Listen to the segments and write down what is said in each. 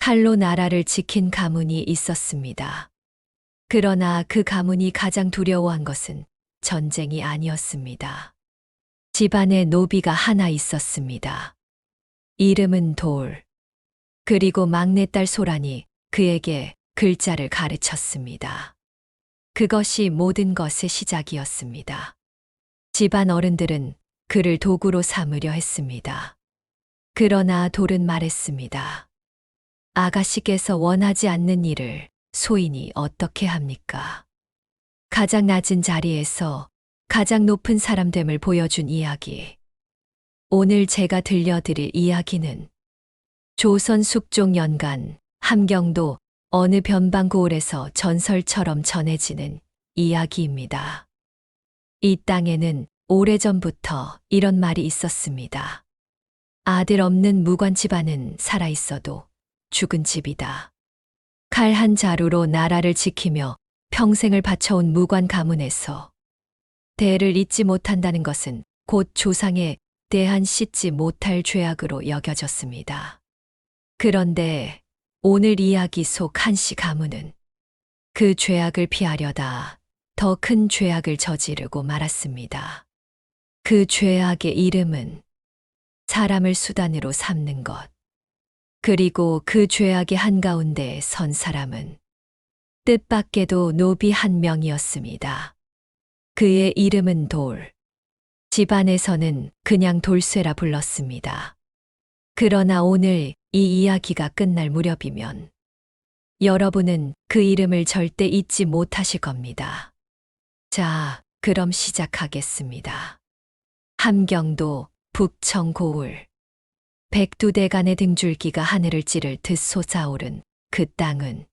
칼로 나라를 지킨 가문이 있었습니다. 그러나 그 가문이 가장 두려워한 것은 전쟁이 아니었습니다. 집안에 노비가 하나 있었습니다. 이름은 돌. 그리고 막내딸 소란이 그에게 글자를 가르쳤습니다. 그것이 모든 것의 시작이었습니다. 집안 어른들은 그를 도구로 삼으려 했습니다. 그러나 돌은 말했습니다. 아가씨께서 원하지 않는 일을 소인이 어떻게 합니까? 가장 낮은 자리에서 가장 높은 사람됨을 보여준 이야기. 오늘 제가 들려드릴 이야기는 조선 숙종 연간 함경도 어느 변방고을에서 전설처럼 전해지는 이야기입니다. 이 땅에는 오래전부터 이런 말이 있었습니다. 아들 없는 무관 집안은 살아있어도 죽은 집이다. 칼 한 자루로 나라를 지키며 평생을 바쳐온 무관 가문에서 대를 잇지 못한다는 것은 곧 조상에 대한 씻지 못할 죄악으로 여겨졌습니다. 그런데 오늘 이야기 속 한씨 가문은 그 죄악을 피하려다 더 큰 죄악을 저지르고 말았습니다. 그 죄악의 이름은 사람을 수단으로 삼는 것. 그리고 그 죄악의 한가운데 선 사람은 뜻밖에도 노비 한 명이었습니다. 그의 이름은 돌. 집안에서는 그냥 돌쇠라 불렀습니다. 그러나 오늘 이 이야기가 끝날 무렵이면 여러분은 그 이름을 절대 잊지 못하실 겁니다. 자, 그럼 시작하겠습니다. 함경도 북청고을. 백두대간의 등줄기가 하늘을 찌를 듯 솟아오른 그 땅은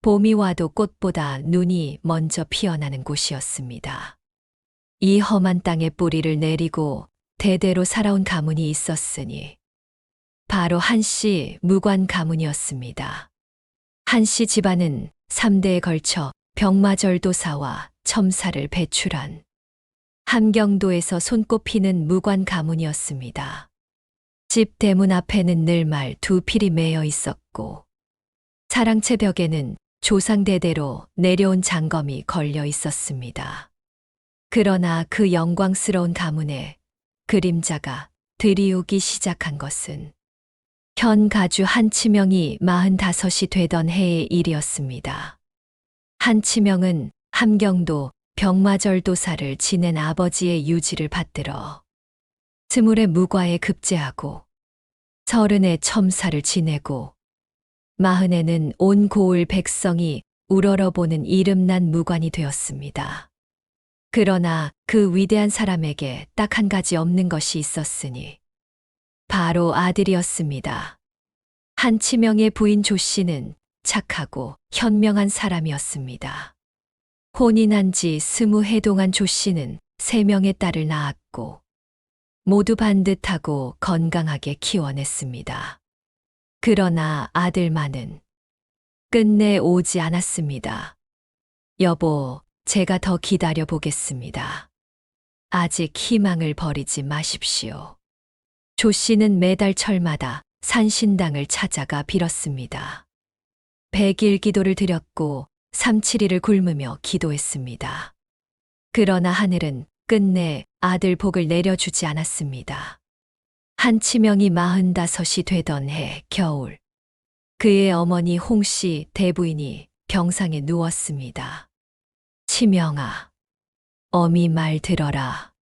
봄이 와도 꽃보다 눈이 먼저 피어나는 곳이었습니다. 이 험한 땅에 뿌리를 내리고 대대로 살아온 가문이 있었으니 바로 한씨 무관 가문이었습니다. 한씨 집안은 3대에 걸쳐 병마절도사와 첨사를 배출한 함경도에서 손꼽히는 무관 가문이었습니다. 집 대문 앞에는 늘말 두 필이 매여 있었고 사랑채 벽에는 조상대대로 내려온 장검이 걸려 있었습니다. 그러나 그 영광스러운 가문에 그림자가 드리우기 시작한 것은 현 가주 한치명이 45이 되던 해의 일이었습니다. 한치명은 함경도 병마절도사를 지낸 아버지의 유지를 받들어 20의 무과에 급제하고 30의 첨사를 지내고 40에는 온 고을 백성이 우러러보는 이름난 무관이 되었습니다. 그러나 그 위대한 사람에게 딱 한 가지 없는 것이 있었으니 바로 아들이었습니다. 한치명의 부인 조씨는 착하고 현명한 사람이었습니다. 혼인한 지 20해 동안 조씨는 3명의 딸을 낳았고 모두 반듯하고 건강하게 키워냈습니다. 그러나 아들만은 끝내 오지 않았습니다. 여보, 제가 더 기다려 보겠습니다. 아직 희망을 버리지 마십시오. 조씨는 매달 철마다 산신당을 찾아가 빌었습니다. 100일 기도를 드렸고 3, 7일을 굶으며 기도했습니다. 그러나 하늘은 끝내 아들 복을 내려주지 않았습니다. 한치명이 45이 되던 해 겨울, 그의 어머니 홍씨 대부인이 병상에 누웠습니다. 치명아, 어미 말 들어라.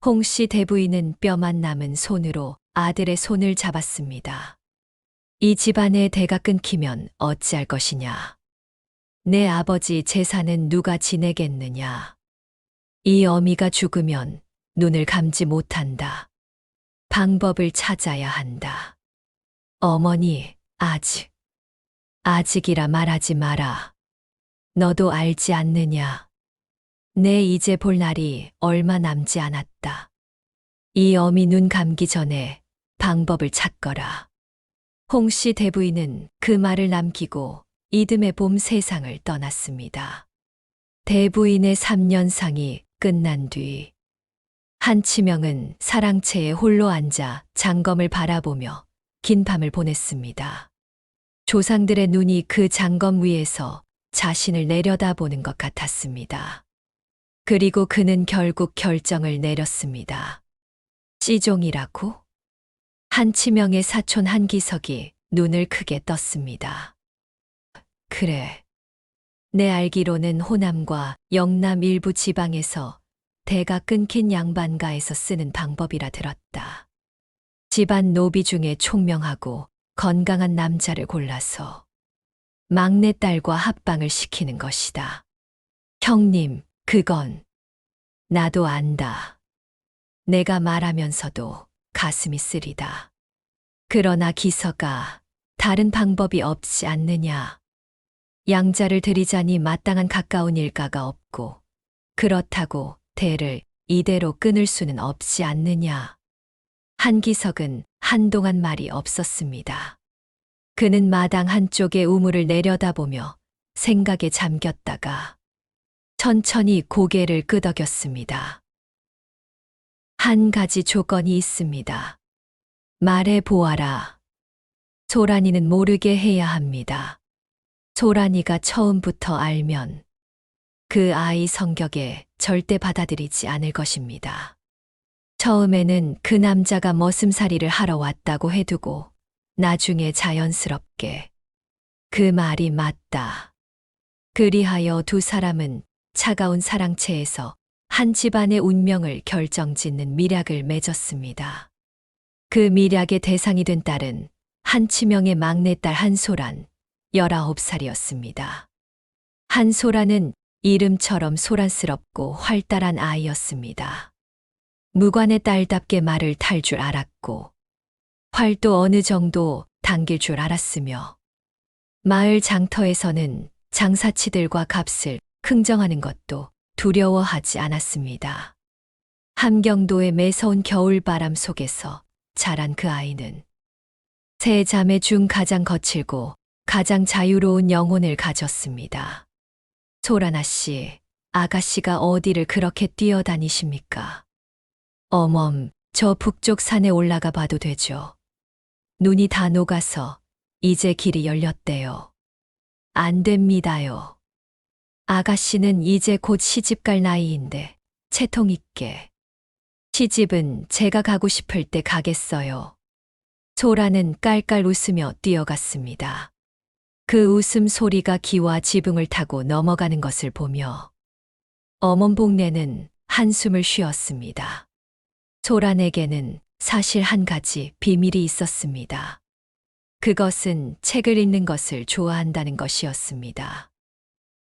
홍씨 대부인은 뼈만 남은 손으로 아들의 손을 잡았습니다. 이 집안의 대가 끊기면 어찌할 것이냐. 내 아버지 재산은 누가 지내겠느냐. 이 어미가 죽으면 눈을 감지 못한다. 방법을 찾아야 한다. 어머니, 아직이라 말하지 마라. 너도 알지 않느냐. 내 이제 볼 날이 얼마 남지 않았다. 이 어미 눈 감기 전에 방법을 찾거라. 홍씨 대부인은 그 말을 남기고 이듬해 봄 세상을 떠났습니다. 대부인의 3년상이 끝난 뒤 한치명은 사랑채에 홀로 앉아 장검을 바라보며 긴 밤을 보냈습니다. 조상들의 눈이 그 장검 위에서 자신을 내려다보는 것 같았습니다. 그리고 그는 결국 결정을 내렸습니다. 씨종이라고? 한치명의 사촌 한기석이 눈을 크게 떴습니다. 그래. 내 알기로는 호남과 영남 일부 지방에서 대가 끊긴 양반가에서 쓰는 방법이라 들었다. 집안 노비 중에 총명하고 건강한 남자를 골라서 막내딸과 합방을 시키는 것이다. 형님, 그건 나도 안다. 내가 말하면서도 가슴이 쓰리다. 그러나 기서가 다른 방법이 없지 않느냐. 양자를 들이자니 마땅한 가까운 일가가 없고 그렇다고 대를 이대로 끊을 수는 없지 않느냐. 한기석은 한동안 말이 없었습니다. 그는 마당 한쪽의 우물을 내려다보며 생각에 잠겼다가 천천히 고개를 끄덕였습니다. 한 가지 조건이 있습니다. 말해 보아라. 소란이는 모르게 해야 합니다. 소란이가 처음부터 알면 그 아이 성격에 절대 받아들이지 않을 것입니다. 처음에는 그 남자가 머슴살이를 하러 왔다고 해두고 나중에 자연스럽게 그 말이 맞다. 그리하여 두 사람은 차가운 사랑채에서 한 집안의 운명을 결정짓는 미략을 맺었습니다. 그 미략의 대상이 된 딸은 한치명의 막내딸 한소란, 19살이었습니다. 한소란은 이름처럼 소란스럽고 활달한 아이였습니다. 무관의 딸답게 말을 탈 줄 알았고 활도 어느 정도 당길 줄 알았으며 마을 장터에서는 장사치들과 값을 흥정하는 것도 두려워하지 않았습니다. 함경도의 매서운 겨울바람 속에서 자란 그 아이는 세 자매 중 가장 거칠고 가장 자유로운 영혼을 가졌습니다. 소란아 씨, 아가씨가 어디를 그렇게 뛰어다니십니까? 어멈, 저 북쪽 산에 올라가 봐도 되죠. 눈이 다 녹아서 이제 길이 열렸대요. 안 됩니다요. 아가씨는 이제 곧 시집갈 나이인데 채통 있게. 시집은 제가 가고 싶을 때 가겠어요. 소라는 깔깔 웃으며 뛰어갔습니다. 그 웃음 소리가 기와 지붕을 타고 넘어가는 것을 보며 어멈 복내는 한숨을 쉬었습니다. 소란에게는 사실 한 가지 비밀이 있었습니다. 그것은 책을 읽는 것을 좋아한다는 것이었습니다.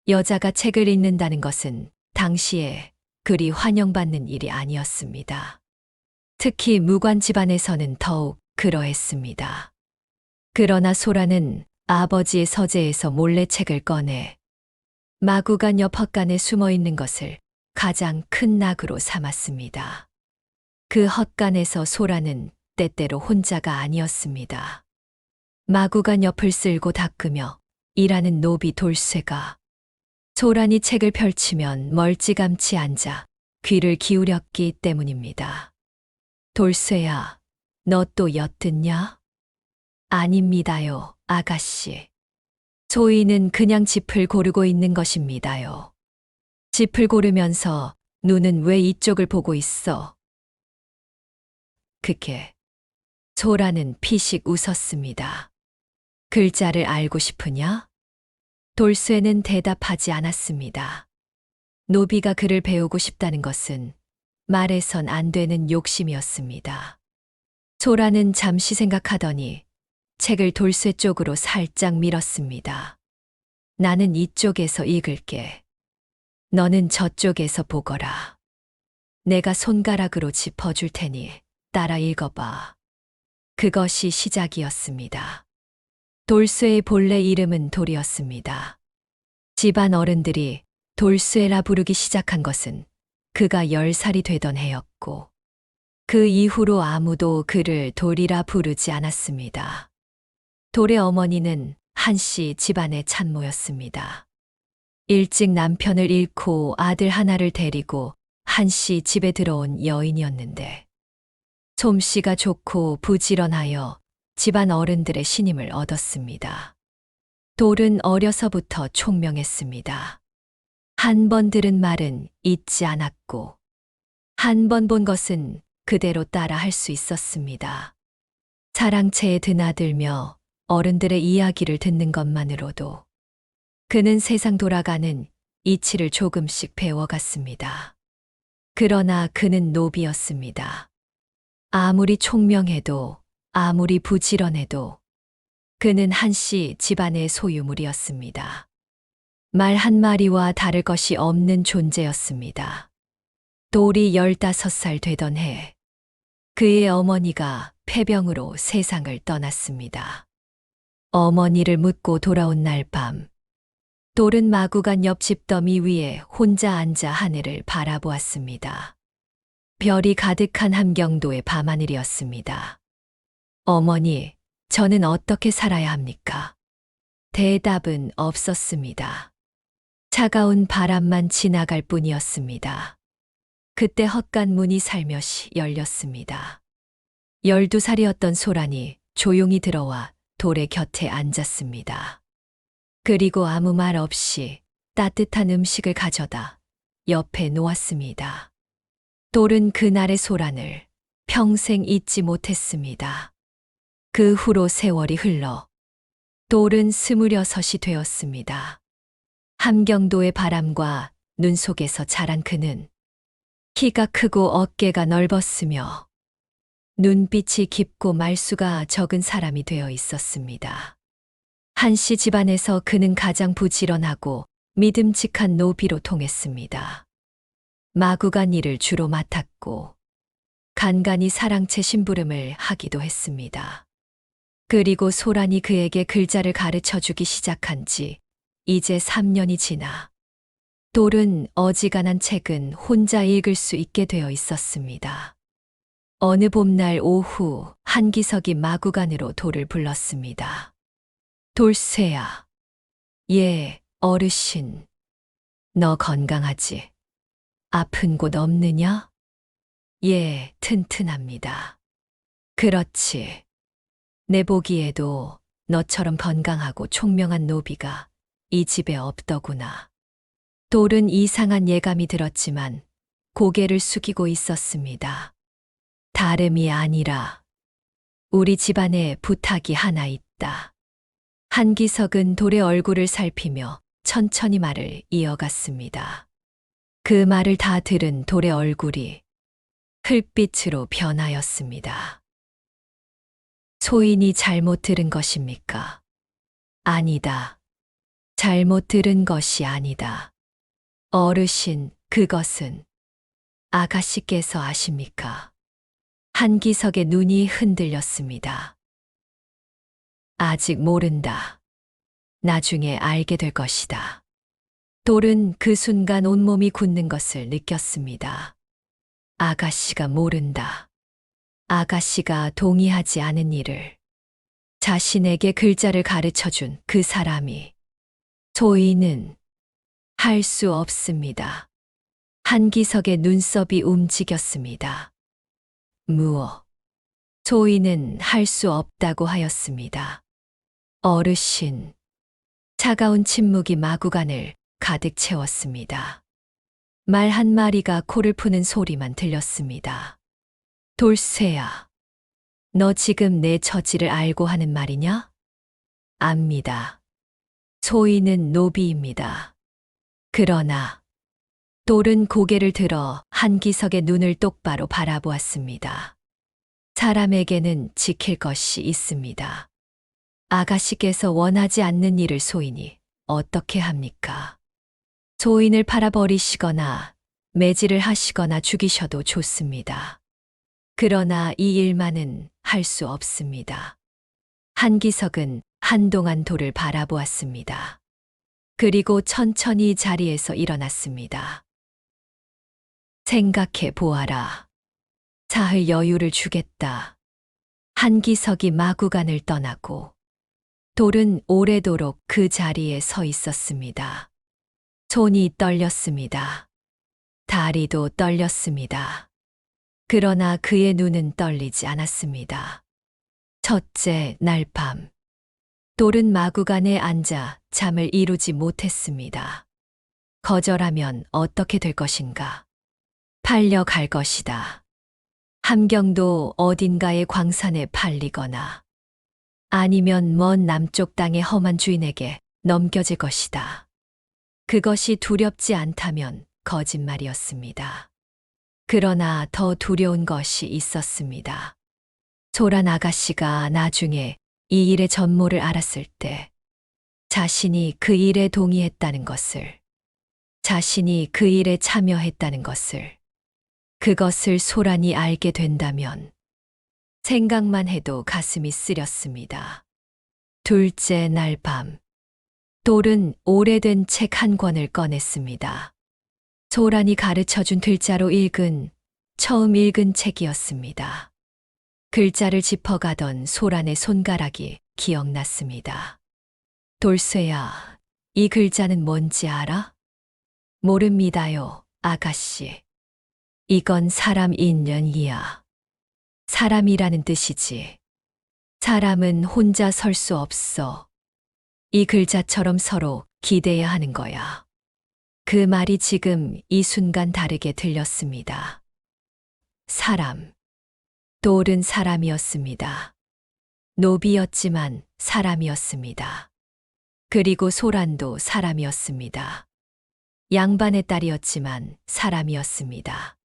여자가 책을 읽는다는 것은 당시에 그리 환영받는 일이 아니었습니다. 특히 무관 집안에서는 더욱 그러했습니다. 그러나 소라는 아버지의 서재에서 몰래 책을 꺼내 마구간 옆 헛간에 숨어 있는 것을 가장 큰 낙으로 삼았습니다. 그 헛간에서 소라는 때때로 혼자가 아니었습니다. 마구간 옆을 쓸고 닦으며 일하는 노비 돌쇠가 소란이 책을 펼치면 멀찌감치 앉아 귀를 기울였기 때문입니다. 돌쇠야, 너 또 엿듣냐? 아닙니다요, 아가씨. 소희는 그냥 짚을 고르고 있는 것입니다요. 짚을 고르면서 눈은 왜 이쪽을 보고 있어? 그게 소라는 피식 웃었습니다. 글자를 알고 싶으냐? 돌쇠는 대답하지 않았습니다. 노비가 글을 배우고 싶다는 것은 말해선 안 되는 욕심이었습니다. 소라는 잠시 생각하더니 책을 돌쇠 쪽으로 살짝 밀었습니다. 나는 이쪽에서 읽을게. 너는 저쪽에서 보거라. 내가 손가락으로 짚어줄 테니 따라 읽어봐. 그것이 시작이었습니다. 돌쇠의 본래 이름은 돌이었습니다. 집안 어른들이 돌쇠라 부르기 시작한 것은 그가 10살이 되던 해였고 그 이후로 아무도 그를 돌이라 부르지 않았습니다. 돌의 어머니는 한씨 집안의 참모였습니다. 일찍 남편을 잃고 아들 하나를 데리고 한씨 집에 들어온 여인이었는데 솜씨가 좋고 부지런하여 집안 어른들의 신임을 얻었습니다. 돌은 어려서부터 총명했습니다. 한 번 들은 말은 잊지 않았고, 한 번 본 것은 그대로 따라 할 수 있었습니다. 자랑채에 드나들며 어른들의 이야기를 듣는 것만으로도 그는 세상 돌아가는 이치를 조금씩 배워갔습니다. 그러나 그는 노비였습니다. 아무리 총명해도, 아무리 부지런해도 그는 한씨 집안의 소유물이었습니다. 말 한마리와 다를 것이 없는 존재였습니다. 돌이 15살 되던 해, 그의 어머니가 폐병으로 세상을 떠났습니다. 어머니를 묻고 돌아온 날 밤, 돌은 마구간 옆집 더미 위에 혼자 앉아 하늘을 바라보았습니다. 별이 가득한 함경도의 밤하늘이었습니다. 어머니, 저는 어떻게 살아야 합니까? 대답은 없었습니다. 차가운 바람만 지나갈 뿐이었습니다. 그때 헛간 문이 살며시 열렸습니다. 12살이었던 소란이 조용히 들어와 돌의 곁에 앉았습니다. 그리고 아무 말 없이 따뜻한 음식을 가져다 옆에 놓았습니다. 돌은 그날의 소란을 평생 잊지 못했습니다. 그 후로 세월이 흘러 돌은 26이 되었습니다. 함경도의 바람과 눈 속에서 자란 그는 키가 크고 어깨가 넓었으며 눈빛이 깊고 말수가 적은 사람이 되어 있었습니다. 한씨 집안에서 그는 가장 부지런하고 믿음직한 노비로 통했습니다. 마구간 일을 주로 맡았고 간간히 사랑채 심부름을 하기도 했습니다. 그리고 소란이 그에게 글자를 가르쳐 주기 시작한 지 이제 3년이 지나 돌은 어지간한 책은 혼자 읽을 수 있게 되어 있었습니다. 어느 봄날 오후 한기석이 마구간으로 돌을 불렀습니다. 돌쇠야. 예, 어르신. 너 건강하지? 아픈 곳 없느냐? 예, 튼튼합니다. 그렇지. 내 보기에도 너처럼 건강하고 총명한 노비가 이 집에 없더구나. 돌은 이상한 예감이 들었지만 고개를 숙이고 있었습니다. 다름이 아니라 우리 집안에 부탁이 하나 있다. 한기석은 돌의 얼굴을 살피며 천천히 말을 이어갔습니다. 그 말을 다 들은 돌의 얼굴이 흙빛으로 변하였습니다. 소인이 잘못 들은 것입니까? 아니다. 잘못 들은 것이 아니다. 어르신, 그것은 아가씨께서 아십니까? 한기석의 눈이 흔들렸습니다. 아직 모른다. 나중에 알게 될 것이다. 돌은 그 순간 온몸이 굳는 것을 느꼈습니다. 아가씨가 모른다. 아가씨가 동의하지 않은 일을 자신에게 글자를 가르쳐 준 그 사람이 소인은 할 수 없습니다. 한기석의 눈썹이 움직였습니다. 무엇? 소인은 할 수 없다고 하였습니다. 어르신. 차가운 침묵이 마구간을 가득 채웠습니다. 말 한마리가 코를 푸는 소리만 들렸습니다. 돌쇠야. 너 지금 내 처지를 알고 하는 말이냐? 압니다. 소인은 노비입니다. 그러나 돌은 고개를 들어 한기석의 눈을 똑바로 바라보았습니다. 사람에게는 지킬 것이 있습니다. 아가씨께서 원하지 않는 일을 소인이 어떻게 합니까? 소인을 팔아버리시거나 매질을 하시거나 죽이셔도 좋습니다. 그러나 이 일만은 할 수 없습니다. 한기석은 한동안 돌을 바라보았습니다. 그리고 천천히 자리에서 일어났습니다. 생각해 보아라. 사흘 여유를 주겠다. 한기석이 마구간을 떠나고 돌은 오래도록 그 자리에 서 있었습니다. 손이 떨렸습니다. 다리도 떨렸습니다. 그러나 그의 눈은 떨리지 않았습니다. 첫째 날 밤, 돌은 마구간에 앉아 잠을 이루지 못했습니다. 거절하면 어떻게 될 것인가? 팔려갈 것이다. 함경도 어딘가의 광산에 팔리거나 아니면 먼 남쪽 땅의 험한 주인에게 넘겨질 것이다. 그것이 두렵지 않다면 거짓말이었습니다. 그러나 더 두려운 것이 있었습니다. 소란 아가씨가 나중에 이 일의 전모를 알았을 때 자신이 그 일에 동의했다는 것을, 자신이 그 일에 참여했다는 것을, 그것을 소란이 알게 된다면 생각만 해도 가슴이 쓰렸습니다. 둘째 날 밤, 돌은 오래된 책 한 권을 꺼냈습니다. 소란이 가르쳐준 글자로 처음 읽은 책이었습니다. 글자를 짚어가던 소란의 손가락이 기억났습니다. 돌쇠야, 이 글자는 뭔지 알아? 모릅니다요, 아가씨. 이건 사람 인연이야. 사람이라는 뜻이지. 사람은 혼자 설 수 없어. 이 글자처럼 서로 기대야 하는 거야. 그 말이 지금 이 순간 다르게 들렸습니다. 사람. 돌은 사람이었습니다. 노비였지만 사람이었습니다. 그리고 소란도 사람이었습니다. 양반의 딸이었지만 사람이었습니다.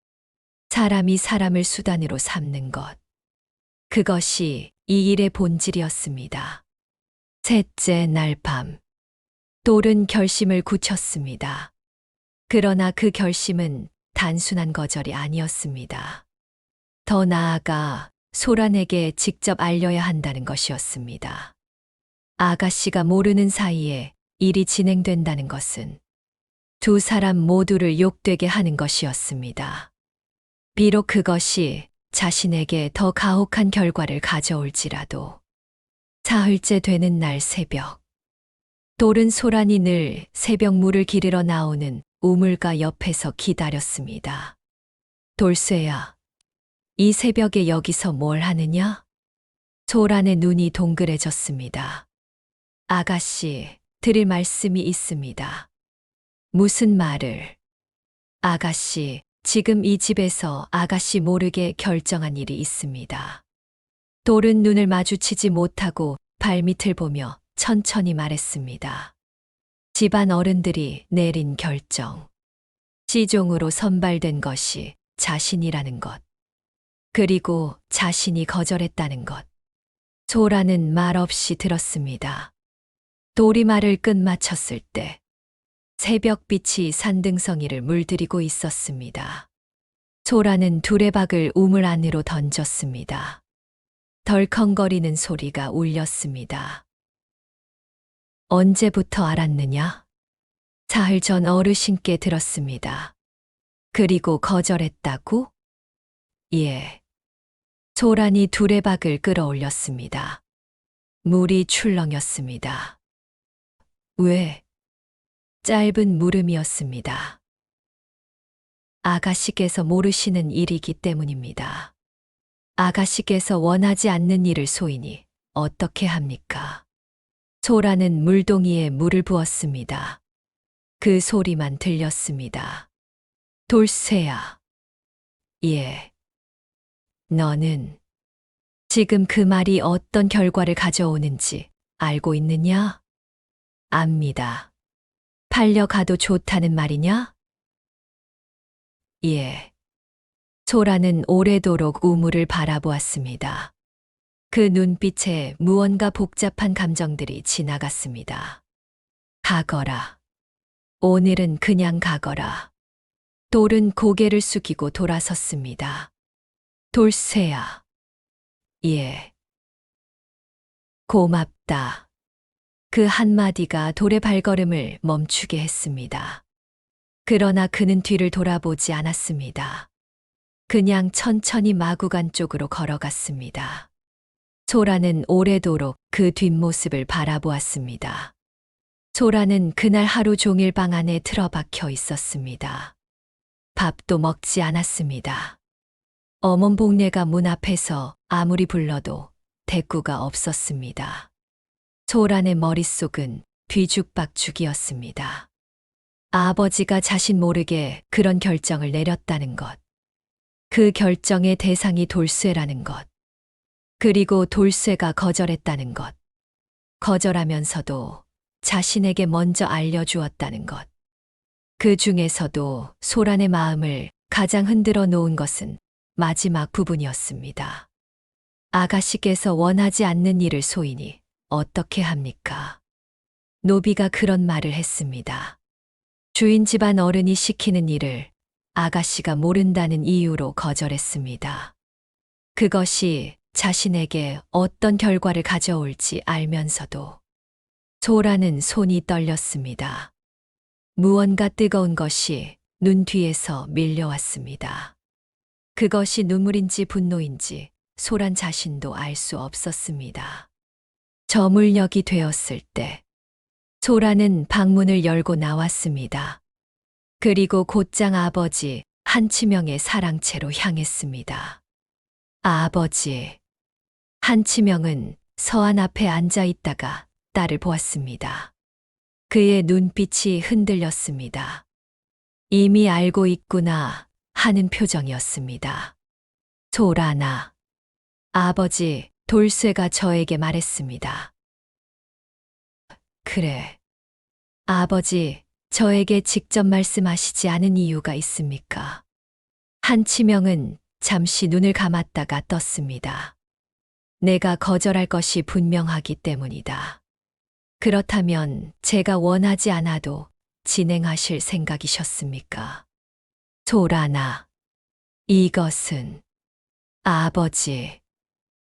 사람이 사람을 수단으로 삼는 것. 그것이 이 일의 본질이었습니다. 셋째 날 밤, 돌은 결심을 굳혔습니다. 그러나 그 결심은 단순한 거절이 아니었습니다. 더 나아가 소란에게 직접 알려야 한다는 것이었습니다. 아가씨가 모르는 사이에 일이 진행된다는 것은 두 사람 모두를 욕되게 하는 것이었습니다. 비록 그것이 자신에게 더 가혹한 결과를 가져올지라도. 사흘째 되는 날 새벽, 돌은 소란이 늘 새벽 물을 기르러 나오는 우물가 옆에서 기다렸습니다. 돌쇠야, 이 새벽에 여기서 뭘 하느냐? 소란의 눈이 동그래졌습니다. 아가씨, 드릴 말씀이 있습니다. 무슨 말을? 아가씨, 지금 이 집에서 아가씨 모르게 결정한 일이 있습니다. 돌은 눈을 마주치지 못하고 발밑을 보며 천천히 말했습니다. 집안 어른들이 내린 결정. 시종으로 선발된 것이 자신이라는 것. 그리고 자신이 거절했다는 것. 소라는 말없이 들었습니다. 돌이 말을 끝마쳤을 때 새벽빛이 산등성이를 물들이고 있었습니다. 소라는 두레박을 우물 안으로 던졌습니다. 덜컹거리는 소리가 울렸습니다. 언제부터 알았느냐? 사흘 전 어르신께 들었습니다. 그리고 거절했다고? 예. 소란이 두레박을 끌어올렸습니다. 물이 출렁였습니다. 왜? 짧은 물음이었습니다. 아가씨께서 모르시는 일이기 때문입니다. 아가씨께서 원하지 않는 일을 소인이 어떻게 합니까? 소라는 물동이에 물을 부었습니다. 그 소리만 들렸습니다. 돌쇠야. 예. 너는 지금 그 말이 어떤 결과를 가져오는지 알고 있느냐? 압니다. 팔려가도 좋다는 말이냐? 예. 소라는 오래도록 우물을 바라보았습니다. 그 눈빛에 무언가 복잡한 감정들이 지나갔습니다. 가거라. 오늘은 그냥 가거라. 돌은 고개를 숙이고 돌아섰습니다. 돌쇠야. 예. 고맙다. 그 한마디가 돌의 발걸음을 멈추게 했습니다. 그러나 그는 뒤를 돌아보지 않았습니다. 그냥 천천히 마구간 쪽으로 걸어갔습니다. 소라는 오래도록 그 뒷모습을 바라보았습니다. 소라는 그날 하루 종일 방 안에 틀어박혀 있었습니다. 밥도 먹지 않았습니다. 어멈 복례가 문 앞에서 아무리 불러도 대꾸가 없었습니다. 소란의 머릿속은 뒤죽박죽이었습니다. 아버지가 자신 모르게 그런 결정을 내렸다는 것. 그 결정의 대상이 돌쇠라는 것. 그리고 돌쇠가 거절했다는 것. 거절하면서도 자신에게 먼저 알려주었다는 것. 그 중에서도 소란의 마음을 가장 흔들어 놓은 것은 마지막 부분이었습니다. 아가씨께서 원하지 않는 일을 소인이 어떻게 합니까? 노비가 그런 말을 했습니다. 주인 집안 어른이 시키는 일을 아가씨가 모른다는 이유로 거절했습니다. 그것이 자신에게 어떤 결과를 가져올지 알면서도 소라는 손이 떨렸습니다. 무언가 뜨거운 것이 눈 뒤에서 밀려왔습니다. 그것이 눈물인지 분노인지 소란 자신도 알 수 없었습니다. 저물녘이 되었을 때 소라는 방문을 열고 나왔습니다. 그리고 곧장 아버지 한치명의 사랑채로 향했습니다. 아버지. 한치명은 서안 앞에 앉아 있다가 딸을 보았습니다. 그의 눈빛이 흔들렸습니다. 이미 알고 있구나 하는 표정이었습니다. 소라나. 아버지, 돌쇠가 저에게 말했습니다. 그래. 아버지, 저에게 직접 말씀하시지 않은 이유가 있습니까? 한치명은 잠시 눈을 감았다가 떴습니다. 내가 거절할 것이 분명하기 때문이다. 그렇다면 제가 원하지 않아도 진행하실 생각이셨습니까? 소라나. 이것은 아버지.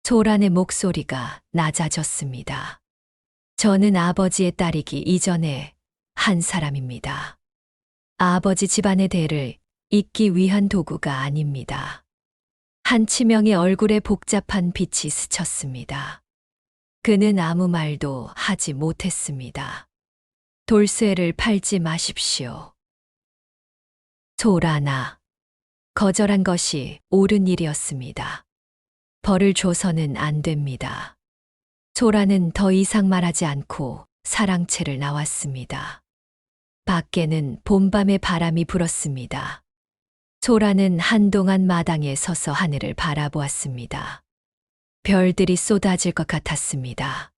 소란의 목소리가 낮아졌습니다. 저는 아버지의 딸이기 이전에 한 사람입니다. 아버지 집안의 대를 잇기 위한 도구가 아닙니다. 한치명의 얼굴에 복잡한 빛이 스쳤습니다. 그는 아무 말도 하지 못했습니다. 돌쇠를 팔지 마십시오. 소라나. 거절한 것이 옳은 일이었습니다. 벌을 줘서는 안 됩니다. 소라는 더 이상 말하지 않고 사랑채를 나왔습니다. 밖에는 봄밤의 바람이 불었습니다. 소라는 한동안 마당에 서서 하늘을 바라보았습니다. 별들이 쏟아질 것 같았습니다.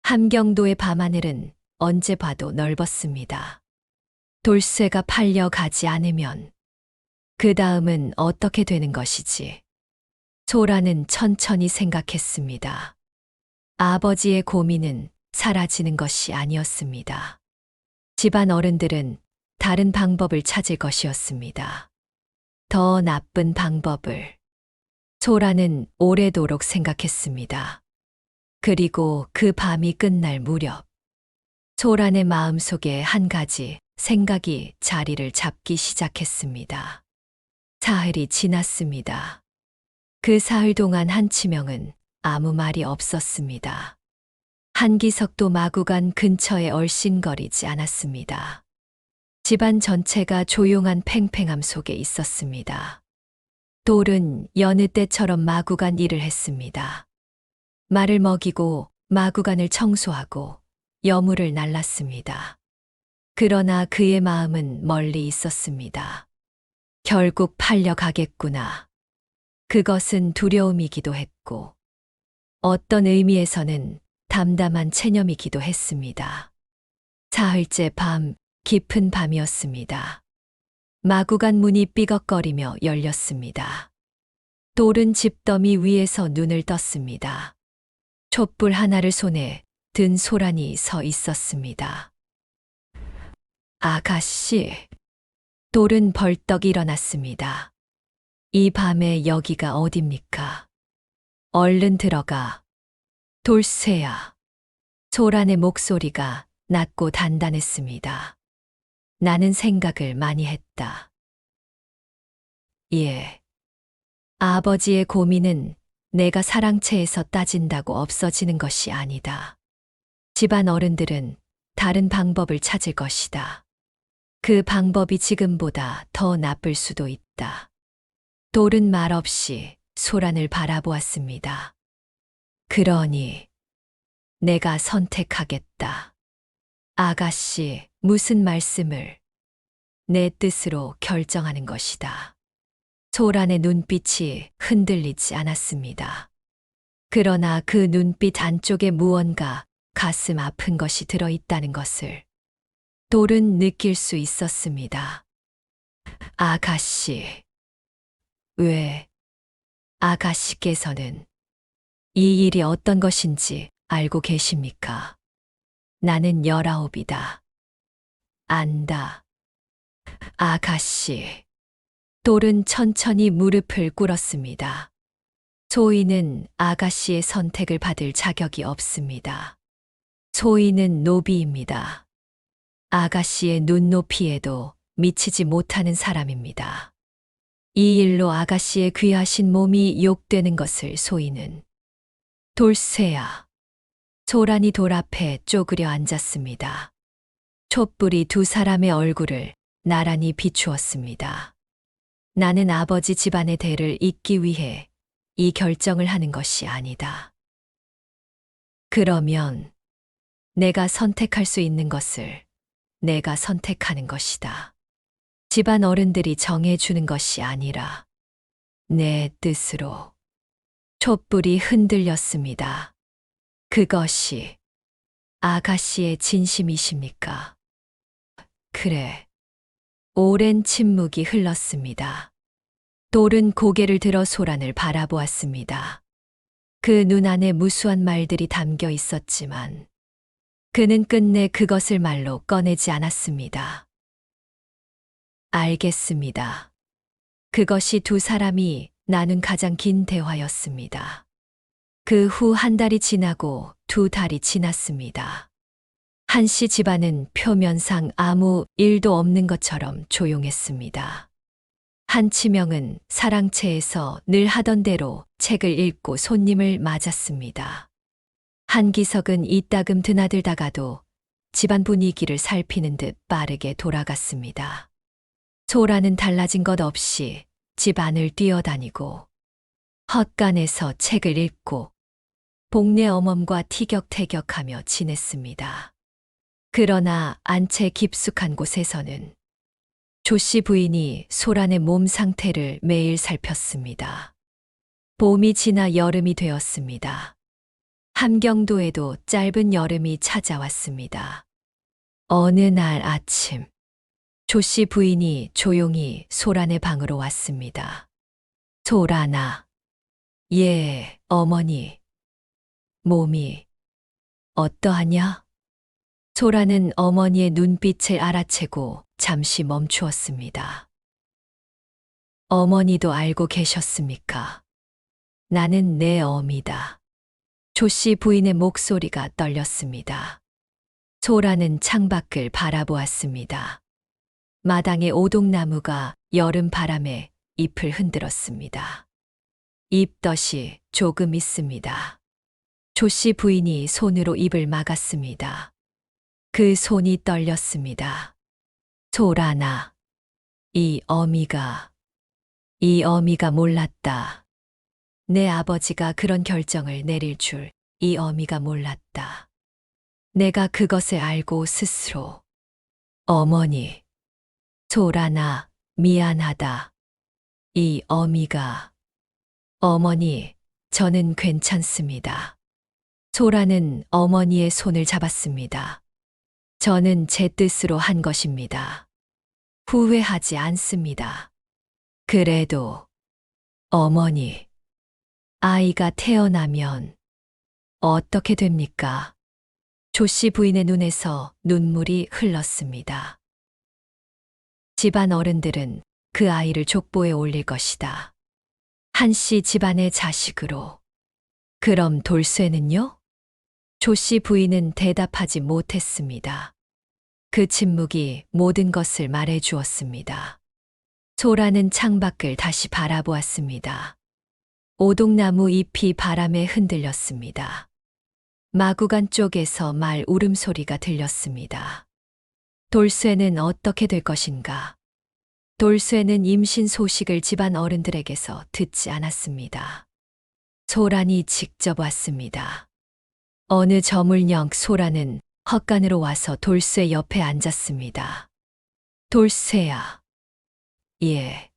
함경도의 밤하늘은 언제 봐도 넓었습니다. 돌쇠가 팔려가지 않으면 그 다음은 어떻게 되는 것이지? 소라는 천천히 생각했습니다. 아버지의 고민은 사라지는 것이 아니었습니다. 집안 어른들은 다른 방법을 찾을 것이었습니다. 더 나쁜 방법을. 소라는 오래도록 생각했습니다. 그리고 그 밤이 끝날 무렵 소란의 마음속에 한 가지 생각이 자리를 잡기 시작했습니다. 사흘이 지났습니다. 그 사흘 동안 한치명은 아무 말이 없었습니다. 한기석도 마구간 근처에 얼씬거리지 않았습니다. 집안 전체가 조용한 팽팽함 속에 있었습니다. 돌은 여느 때처럼 마구간 일을 했습니다. 말을 먹이고 마구간을 청소하고 여물을 날랐습니다. 그러나 그의 마음은 멀리 있었습니다. 결국 팔려가겠구나. 그것은 두려움이기도 했고 어떤 의미에서는 담담한 체념이기도 했습니다. 사흘째 밤, 깊은 밤이었습니다. 마구간 문이 삐걱거리며 열렸습니다. 돌은 집더미 위에서 눈을 떴습니다. 촛불 하나를 손에 든 소란이 서 있었습니다. 아가씨. 돌은 벌떡 일어났습니다. 이 밤에 여기가 어딥니까? 얼른 들어가. 돌쇠야. 소란의 목소리가 낮고 단단했습니다. 나는 생각을 많이 했다. 예. 아버지의 고민은 내가 사랑채에서 따진다고 없어지는 것이 아니다. 집안 어른들은 다른 방법을 찾을 것이다. 그 방법이 지금보다 더 나쁠 수도 있다. 돌은 말없이 소란을 바라보았습니다. 그러니 내가 선택하겠다. 아가씨, 무슨 말씀을? 내 뜻으로 결정하는 것이다. 소란의 눈빛이 흔들리지 않았습니다. 그러나 그 눈빛 안쪽에 무언가 가슴 아픈 것이 들어있다는 것을 돌은 느낄 수 있었습니다. 아가씨, 왜? 아가씨께서는 이 일이 어떤 것인지 알고 계십니까? 나는 19이다. 안다. 아가씨. 돌은 천천히 무릎을 꿇었습니다. 소희는 아가씨의 선택을 받을 자격이 없습니다. 소희는 노비입니다. 아가씨의 눈높이에도 미치지 못하는 사람입니다. 이 일로 아가씨의 귀하신 몸이 욕되는 것을 소희는 돌쇠야. 소란이 돌 앞에 쪼그려 앉았습니다. 촛불이 두 사람의 얼굴을 나란히 비추었습니다. 나는 아버지 집안의 대를 잇기 위해 이 결정을 하는 것이 아니다. 그러면 내가 선택할 수 있는 것을 내가 선택하는 것이다. 집안 어른들이 정해주는 것이 아니라 내 뜻으로. 촛불이 흔들렸습니다. 그것이 아가씨의 진심이십니까? 그래. 오랜 침묵이 흘렀습니다. 돌은 고개를 들어 소란을 바라보았습니다. 그 눈 안에 무수한 말들이 담겨 있었지만 그는 끝내 그것을 말로 꺼내지 않았습니다. 알겠습니다. 그것이 두 사람이 나눈 가장 긴 대화였습니다. 그 후 한 달이 지나고 두 달이 지났습니다. 한씨 집안은 표면상 아무 일도 없는 것처럼 조용했습니다. 한치명은 사랑채에서 늘 하던 대로 책을 읽고 손님을 맞았습니다. 한기석은 이따금 드나들다가도 집안 분위기를 살피는 듯 빠르게 돌아갔습니다. 소라는 달라진 것 없이 집안을 뛰어다니고 헛간에서 책을 읽고 복례 어멈과 티격태격하며 지냈습니다. 그러나 안채 깊숙한 곳에서는 조씨 부인이 소란의 몸 상태를 매일 살폈습니다. 봄이 지나 여름이 되었습니다. 함경도에도 짧은 여름이 찾아왔습니다. 어느 날 아침, 조씨 부인이 조용히 소란의 방으로 왔습니다. 소란아. 예, 어머니. 몸이 어떠하냐? 소라는 어머니의 눈빛을 알아채고 잠시 멈추었습니다. 어머니도 알고 계셨습니까? 나는 내 어미다. 조씨 부인의 목소리가 떨렸습니다. 소라는 창밖을 바라보았습니다. 마당의 오동나무가 여름 바람에 잎을 흔들었습니다. 잎덧이 조금 있습니다. 조씨 부인이 손으로 입을 막았습니다. 그 손이 떨렸습니다. 소라나, 이 어미가 몰랐다. 내 아버지가 그런 결정을 내릴 줄 이 어미가 몰랐다. 내가 그것을 알고 스스로. 어머니, 소라나, 미안하다. 이 어미가. 어머니, 저는 괜찮습니다. 소라는 어머니의 손을 잡았습니다. 저는 제 뜻으로 한 것입니다. 후회하지 않습니다. 그래도, 어머니, 아이가 태어나면 어떻게 됩니까? 조씨 부인의 눈에서 눈물이 흘렀습니다. 집안 어른들은 그 아이를 족보에 올릴 것이다. 한씨 집안의 자식으로. 그럼 돌쇠는요? 조씨 부인은 대답하지 못했습니다. 그 침묵이 모든 것을 말해 주었습니다. 소라는 창밖을 다시 바라보았습니다. 오동나무 잎이 바람에 흔들렸습니다. 마구간 쪽에서 말 울음소리가 들렸습니다. 돌쇠는 어떻게 될 것인가? 돌쇠는 임신 소식을 집안 어른들에게서 듣지 않았습니다. 소란이 직접 왔습니다. 어느 저물녘 소라는 헛간으로 와서 돌쇠 옆에 앉았습니다. 돌쇠야. 예.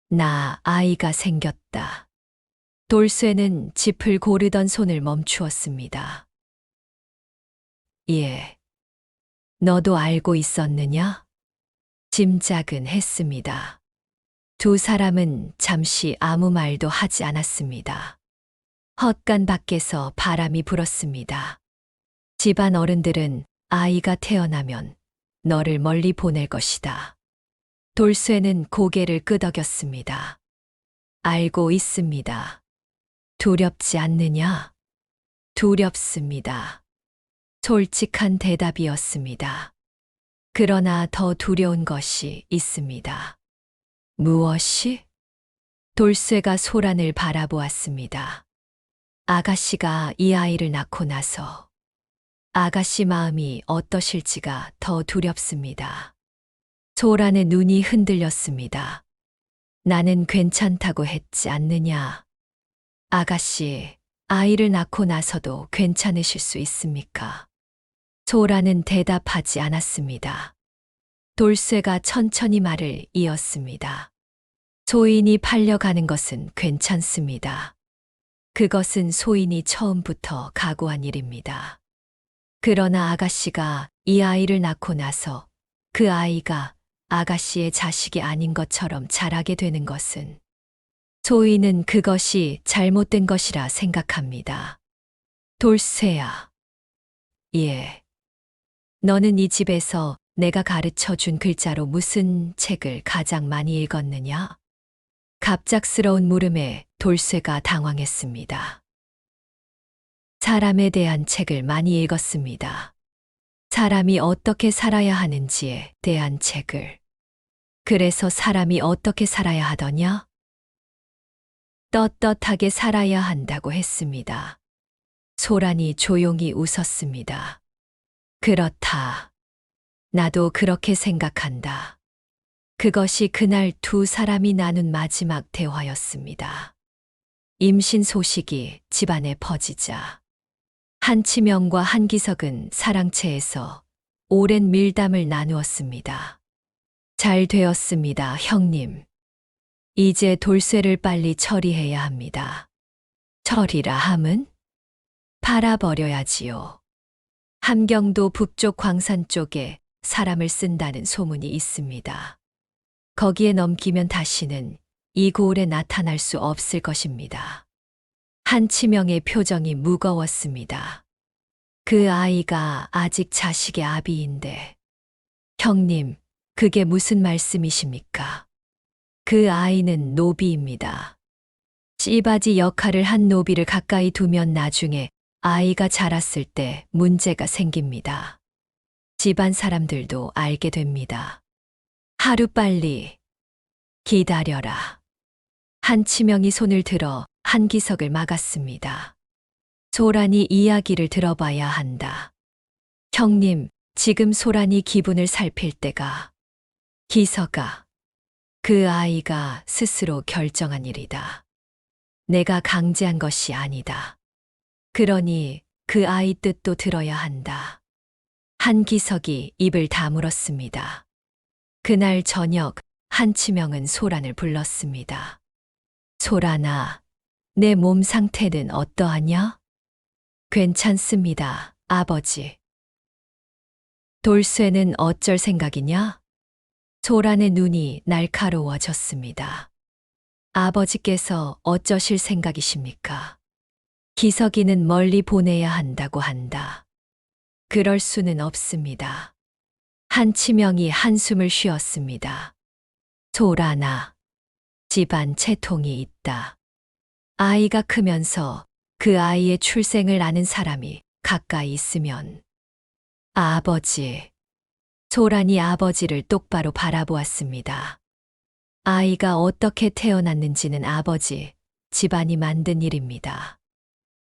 나 아이가 생겼다. 돌쇠는 짚을 고르던 손을 멈추었습니다. 예. 너도 알고 있었느냐? 짐작은 했습니다. 두 사람은 잠시 아무 말도 하지 않았습니다. 헛간 밖에서 바람이 불었습니다. 집안 어른들은 아이가 태어나면 너를 멀리 보낼 것이다. 돌쇠는 고개를 끄덕였습니다. 알고 있습니다. 두렵지 않느냐? 두렵습니다. 솔직한 대답이었습니다. 그러나 더 두려운 것이 있습니다. 무엇이? 돌쇠가 소란을 바라보았습니다. 아가씨가 이 아이를 낳고 나서 아가씨 마음이 어떠실지가 더 두렵습니다. 소란의 눈이 흔들렸습니다. 나는 괜찮다고 했지 않느냐? 아가씨, 아이를 낳고 나서도 괜찮으실 수 있습니까? 소라는 대답하지 않았습니다. 돌쇠가 천천히 말을 이었습니다. 소인이 팔려가는 것은 괜찮습니다. 그것은 소인이 처음부터 각오한 일입니다. 그러나 아가씨가 이 아이를 낳고 나서 그 아이가 아가씨의 자식이 아닌 것처럼 자라게 되는 것은 소인은 그것이 잘못된 것이라 생각합니다. 돌쇠야. 예. 너는 이 집에서 내가 가르쳐 준 글자로 무슨 책을 가장 많이 읽었느냐? 갑작스러운 물음에 돌쇠가 당황했습니다. 사람에 대한 책을 많이 읽었습니다. 사람이 어떻게 살아야 하는지에 대한 책을. 그래서 사람이 어떻게 살아야 하더냐? 떳떳하게 살아야 한다고 했습니다. 소란이 조용히 웃었습니다. 그렇다. 나도 그렇게 생각한다. 그것이 그날 두 사람이 나눈 마지막 대화였습니다. 임신 소식이 집안에 퍼지자 한치명과 한기석은 사랑채에서 오랜 밀담을 나누었습니다. 잘 되었습니다, 형님. 이제 돌쇠를 빨리 처리해야 합니다. 처리라 함은? 팔아버려야지요. 함경도 북쪽 광산 쪽에 사람을 쓴다는 소문이 있습니다. 거기에 넘기면 다시는 이 고을에 나타날 수 없을 것입니다. 한치명의 표정이 무거웠습니다. 그 아이가 아직 자식의 아비인데. 형님, 그게 무슨 말씀이십니까? 그 아이는 노비입니다. 씨바지 역할을 한 노비를 가까이 두면 나중에 아이가 자랐을 때 문제가 생깁니다. 집안 사람들도 알게 됩니다. 하루빨리 기다려라. 한치명이 손을 들어 한기석을 막았습니다. 소란이 이야기를 들어봐야 한다. 형님, 지금 소란이 기분을 살필 때가. 기석아, 그 아이가 스스로 결정한 일이다. 내가 강제한 것이 아니다. 그러니 그 아이 뜻도 들어야 한다. 한기석이 입을 다물었습니다. 그날 저녁 한치명은 소란을 불렀습니다. 소란아, 내 몸 상태는 어떠하냐? 괜찮습니다, 아버지. 돌쇠는 어쩔 생각이냐? 소란의 눈이 날카로워졌습니다. 아버지께서 어쩌실 생각이십니까? 기석이는 멀리 보내야 한다고 한다. 그럴 수는 없습니다. 한치명이 한숨을 쉬었습니다. 소란아, 집안 채통이 있다. 아이가 크면서 그 아이의 출생을 아는 사람이 가까이 있으면. 아버지. 소란이 아버지를 똑바로 바라보았습니다. 아이가 어떻게 태어났는지는 아버지, 집안이 만든 일입니다.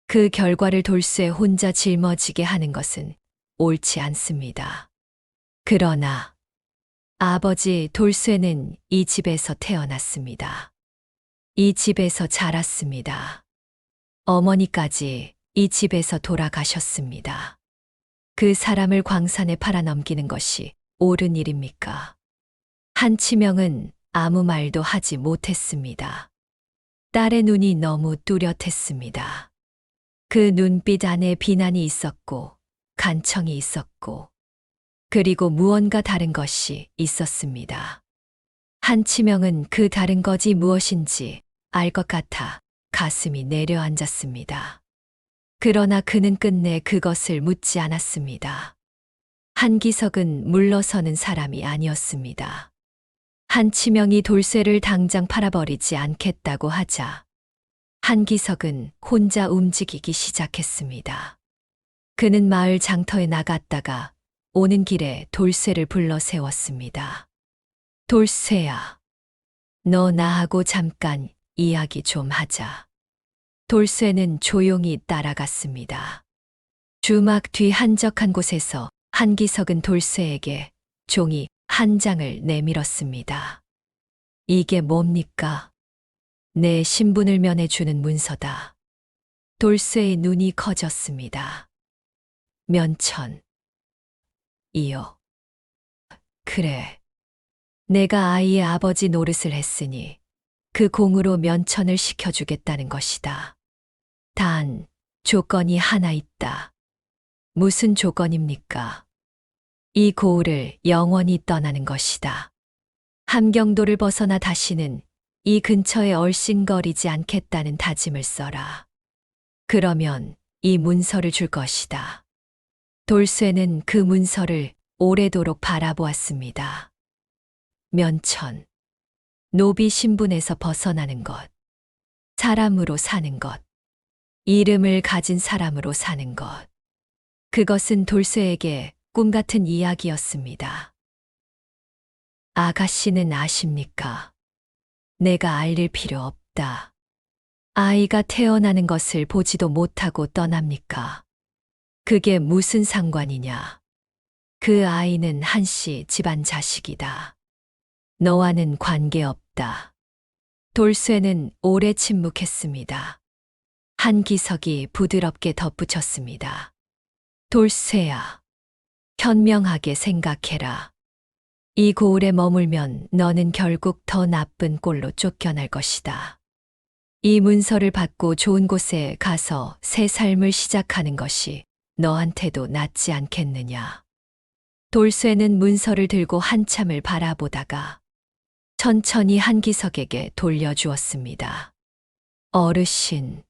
그 결과를 돌쇠 혼자 짊어지게 하는 것은 옳지 않습니다. 그러나 아버지 돌쇠는 이 집에서 태어났습니다. 이 집에서 자랐습니다. 어머니까지 이 집에서 돌아가셨습니다. 그 사람을 광산에 팔아넘기는 것이 옳은 일입니까? 한치명은 아무 말도 하지 못했습니다. 딸의 눈이 너무 뚜렷했습니다. 그 눈빛 안에 비난이 있었고, 간청이 있었고, 그리고 무언가 다른 것이 있었습니다. 한치명은 그 다른 것이 무엇인지 알 것 같아 가슴이 내려앉았습니다. 그러나 그는 끝내 그것을 묻지 않았습니다. 한기석은 물러서는 사람이 아니었습니다. 한치명이 돌쇠를 당장 팔아버리지 않겠다고 하자 한기석은 혼자 움직이기 시작했습니다. 그는 마을 장터에 나갔다가 오는 길에 돌쇠를 불러 세웠습니다. 돌쇠야, 너 나하고 잠깐 이야기 좀 하자. 돌쇠는 조용히 따라갔습니다. 주막 뒤 한적한 곳에서 한기석은 돌쇠에게 종이 한 장을 내밀었습니다. 이게 뭡니까? 내 신분을 면해주는 문서다. 돌쇠의 눈이 커졌습니다. 면천. 이요. 그래. 내가 아이의 아버지 노릇을 했으니 그 공으로 면천을 시켜주겠다는 것이다. 단, 조건이 하나 있다. 무슨 조건입니까? 이 고을을 영원히 떠나는 것이다. 함경도를 벗어나 다시는 이 근처에 얼씬거리지 않겠다는 다짐을 써라. 그러면 이 문서를 줄 것이다. 돌쇠는 그 문서를 오래도록 바라보았습니다. 면천. 노비 신분에서 벗어나는 것. 사람으로 사는 것. 이름을 가진 사람으로 사는 것. 그것은 돌쇠에게 꿈 같은 이야기였습니다. 아가씨는 아십니까? 내가 알릴 필요 없다. 아이가 태어나는 것을 보지도 못하고 떠납니까? 그게 무슨 상관이냐? 그 아이는 한씨 집안 자식이다. 너와는 관계없다. 돌쇠는 오래 침묵했습니다. 한기석이 부드럽게 덧붙였습니다. 돌쇠야, 현명하게 생각해라. 이 고을에 머물면 너는 결국 더 나쁜 꼴로 쫓겨날 것이다. 이 문서를 받고 좋은 곳에 가서 새 삶을 시작하는 것이 너한테도 낫지 않겠느냐. 돌쇠는 문서를 들고 한참을 바라보다가 천천히 한기석에게 돌려주었습니다. 어르신,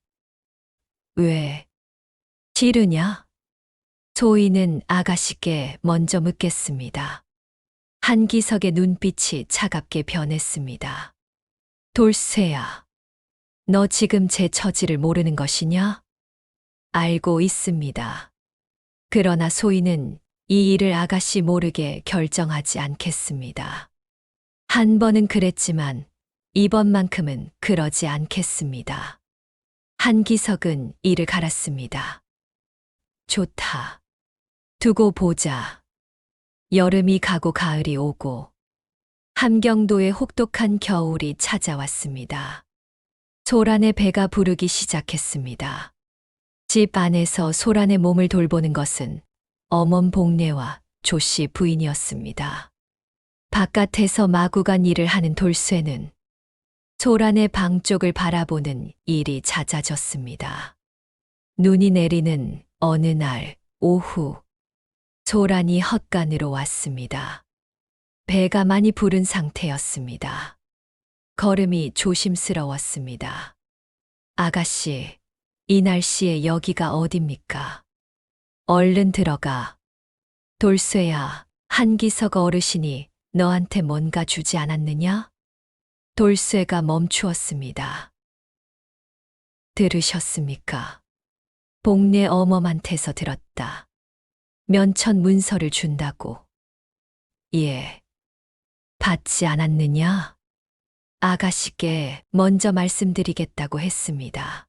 왜 싫으냐? 소인은 아가씨께 먼저 묻겠습니다. 한기석의 눈빛이 차갑게 변했습니다. 돌쇠야, 너 지금 제 처지를 모르는 것이냐? 알고 있습니다. 그러나 소인은 이 일을 아가씨 모르게 결정하지 않겠습니다. 한 번은 그랬지만 이번만큼은 그러지 않겠습니다. 한기석은 이를 갈았습니다. 좋다. 두고 보자. 여름이 가고 가을이 오고 함경도에 혹독한 겨울이 찾아왔습니다. 소란의 배가 부르기 시작했습니다. 집 안에서 소란의 몸을 돌보는 것은 어멈 복례와 조씨 부인이었습니다. 바깥에서 마구간 일을 하는 돌쇠는 소란의 방 쪽을 바라보는 일이 잦아졌습니다. 눈이 내리는 어느 날 오후, 소란이 헛간으로 왔습니다. 배가 많이 부른 상태였습니다. 걸음이 조심스러웠습니다. 아가씨, 이 날씨에 여기가 어딥니까? 얼른 들어가. 돌쇠야, 한기석 어르신이 너한테 뭔가 주지 않았느냐? 돌쇠가 멈추었습니다. 들으셨습니까? 복례 어멈한테서 들었다. 면천 문서를 준다고. 예. 받지 않았느냐? 아가씨께 먼저 말씀드리겠다고 했습니다.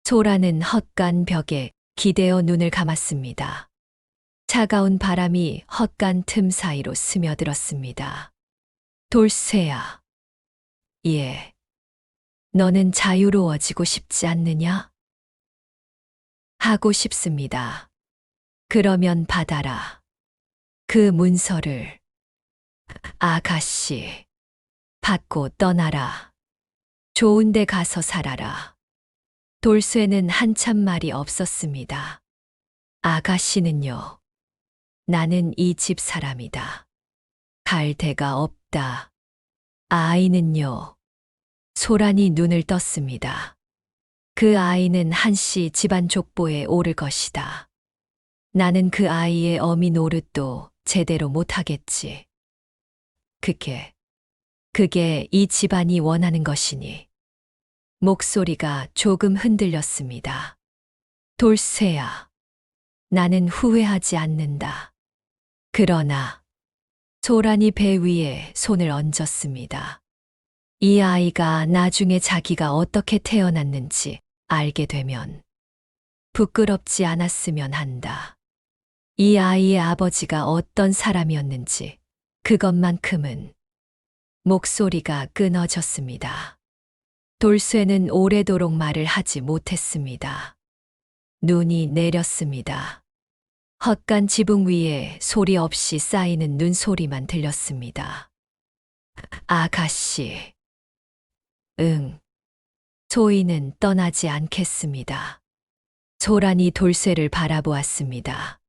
소라는 헛간 벽에 기대어 눈을 감았습니다. 차가운 바람이 헛간 틈 사이로 스며들었습니다. 돌쇠야. 예. 너는 자유로워지고 싶지 않느냐? 하고 싶습니다. 그러면 받아라. 그 문서를. 아가씨. 받고 떠나라. 좋은 데 가서 살아라. 돌쇠는 한참 말이 없었습니다. 아가씨는요. 나는 이 집 사람이다. 갈 데가 없다. 아이는요. 소란이 눈을 떴습니다. 그 아이는 한씨 집안 족보에 오를 것이다. 나는 그 아이의 어미 노릇도 제대로 못하겠지. 그게 이 집안이 원하는 것이니. 목소리가 조금 흔들렸습니다. 돌쇠야, 나는 후회하지 않는다. 그러나 소란이 배 위에 손을 얹었습니다. 이 아이가 나중에 자기가 어떻게 태어났는지 알게 되면 부끄럽지 않았으면 한다. 이 아이의 아버지가 어떤 사람이었는지 그것만큼은. 목소리가 끊어졌습니다. 돌쇠는 오래도록 말을 하지 못했습니다. 눈이 내렸습니다. 헛간 지붕 위에 소리 없이 쌓이는 눈소리만 들렸습니다. 아가씨. 응. 소희는 떠나지 않겠습니다. 소란이 돌쇠를 바라보았습니다.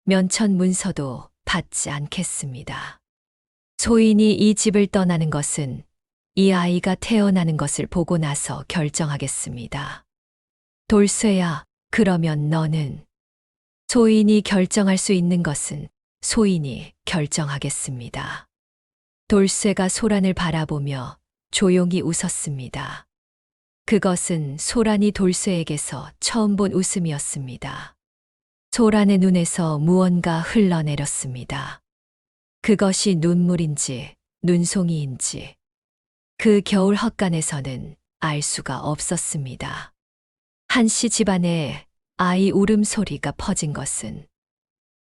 면천 문서도 받지 않겠습니다. 소인이 이 집을 떠나는 것은 이 아이가 태어나는 것을 보고 나서 결정하겠습니다. 돌쇠야, 그러면 너는? 소인이 결정할 수 있는 것은 소인이 결정하겠습니다. 돌쇠가 소란을 바라보며 조용히 웃었습니다. 그것은 소란이 돌쇠에게서 처음 본 웃음이었습니다. 소란의 눈에서 무언가 흘러내렸습니다. 그것이 눈물인지 눈송이인지 그 겨울 헛간에서는 알 수가 없었습니다. 한씨 집안에 아이 울음소리가 퍼진 것은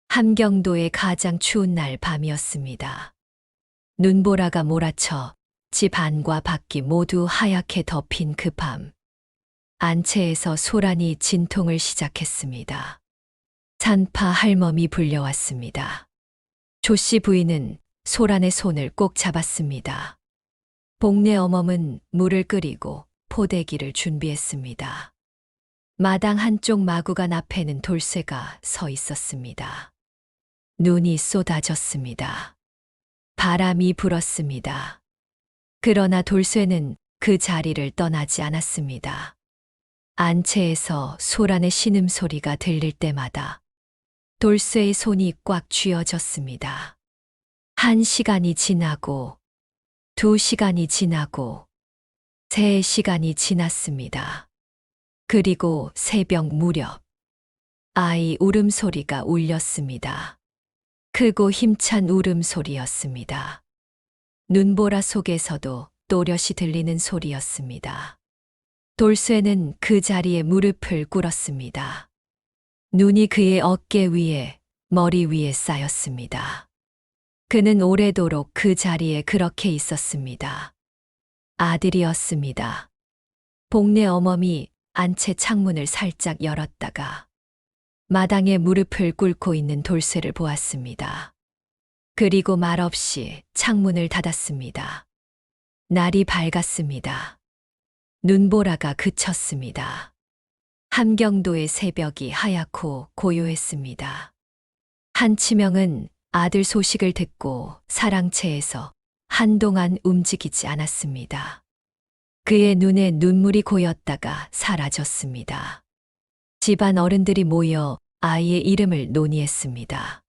함경도의 가장 추운 날 밤이었습니다. 눈보라가 몰아쳐 집 안과 밖이 모두 하얗게 덮인 그 밤, 안채에서 소란이 진통을 시작했습니다. 산파 할멈이 불려왔습니다. 조씨 부인은 소란의 손을 꼭 잡았습니다. 복내 어멈은 물을 끓이고 포대기를 준비했습니다. 마당 한쪽 마구간 앞에는 돌쇠가 서 있었습니다. 눈이 쏟아졌습니다. 바람이 불었습니다. 그러나 돌쇠는 그 자리를 떠나지 않았습니다. 안채에서 소란의 신음소리가 들릴 때마다 돌쇠의 손이 꽉 쥐어졌습니다. 1시간이 지나고 2시간이 지나고 3시간이 지났습니다. 그리고 새벽 무렵 아이 울음소리가 울렸습니다. 크고 힘찬 울음소리였습니다. 눈보라 속에서도 또렷이 들리는 소리였습니다. 돌쇠는 그 자리에 무릎을 꿇었습니다. 눈이 그의 어깨 위에, 머리 위에 쌓였습니다. 그는 오래도록 그 자리에 그렇게 있었습니다. 아들이었습니다. 복내 어멈이 안채 창문을 살짝 열었다가 마당에 무릎을 꿇고 있는 돌쇠를 보았습니다. 그리고 말없이 창문을 닫았습니다. 날이 밝았습니다. 눈보라가 그쳤습니다. 함경도의 새벽이 하얗고 고요했습니다. 한치명은 아들 소식을 듣고 사랑채에서 한동안 움직이지 않았습니다. 그의 눈에 눈물이 고였다가 사라졌습니다. 집안 어른들이 모여 아이의 이름을 논의했습니다.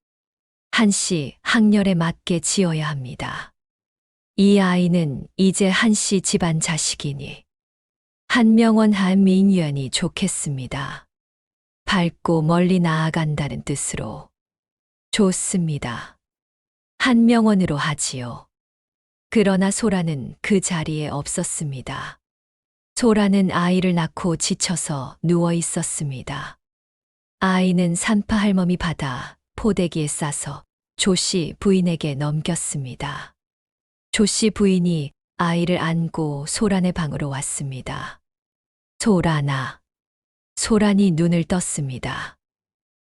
한씨 학렬에 맞게 지어야 합니다. 이 아이는 이제 한씨 집안 자식이니 한명원 한민연이 좋겠습니다. 밝고 멀리 나아간다는 뜻으로. 좋습니다. 한명원으로 하지요. 그러나 소라는 그 자리에 없었습니다. 소라는 아이를 낳고 지쳐서 누워 있었습니다. 아이는 산파 할멈이 받아 포대기에 싸서 조씨 부인에게 넘겼습니다. 조씨 부인이 아이를 안고 소란의 방으로 왔습니다. 소란아. 소란이 눈을 떴습니다.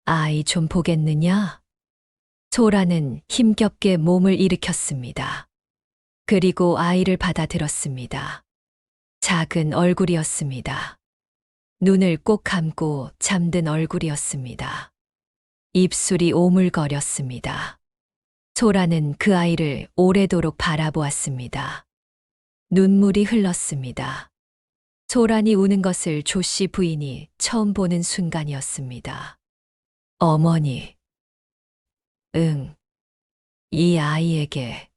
아이 좀 보겠느냐? 소란은 힘겹게 몸을 일으켰습니다. 그리고 아이를 받아들었습니다. 작은 얼굴이었습니다. 눈을 꼭 감고 잠든 얼굴이었습니다. 입술이 오물거렸습니다. 소라는 그 아이를 오래도록 바라보았습니다. 눈물이 흘렀습니다. 소란이 우는 것을 조씨 부인이 처음 보는 순간이었습니다. 어머니. 응. 이 아이에게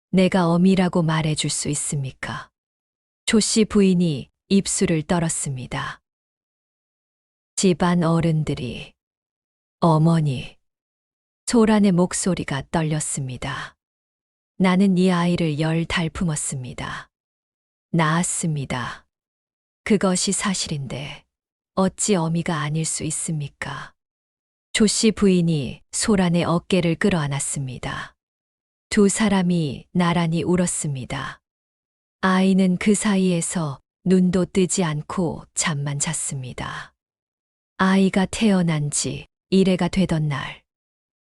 내가 어미라고 말해줄 수 있습니까? 조씨 부인이 입술을 떨었습니다. 집안 어른들이 어머니. 소란의 목소리가 떨렸습니다. 나는 이 아이를 10달 품었습니다. 낳았습니다. 그것이 사실인데 어찌 어미가 아닐 수 있습니까? 조씨 부인이 소란의 어깨를 끌어안았습니다. 두 사람이 나란히 울었습니다. 아이는 그 사이에서 눈도 뜨지 않고 잠만 잤습니다. 아이가 태어난 지 1회가 되던 날,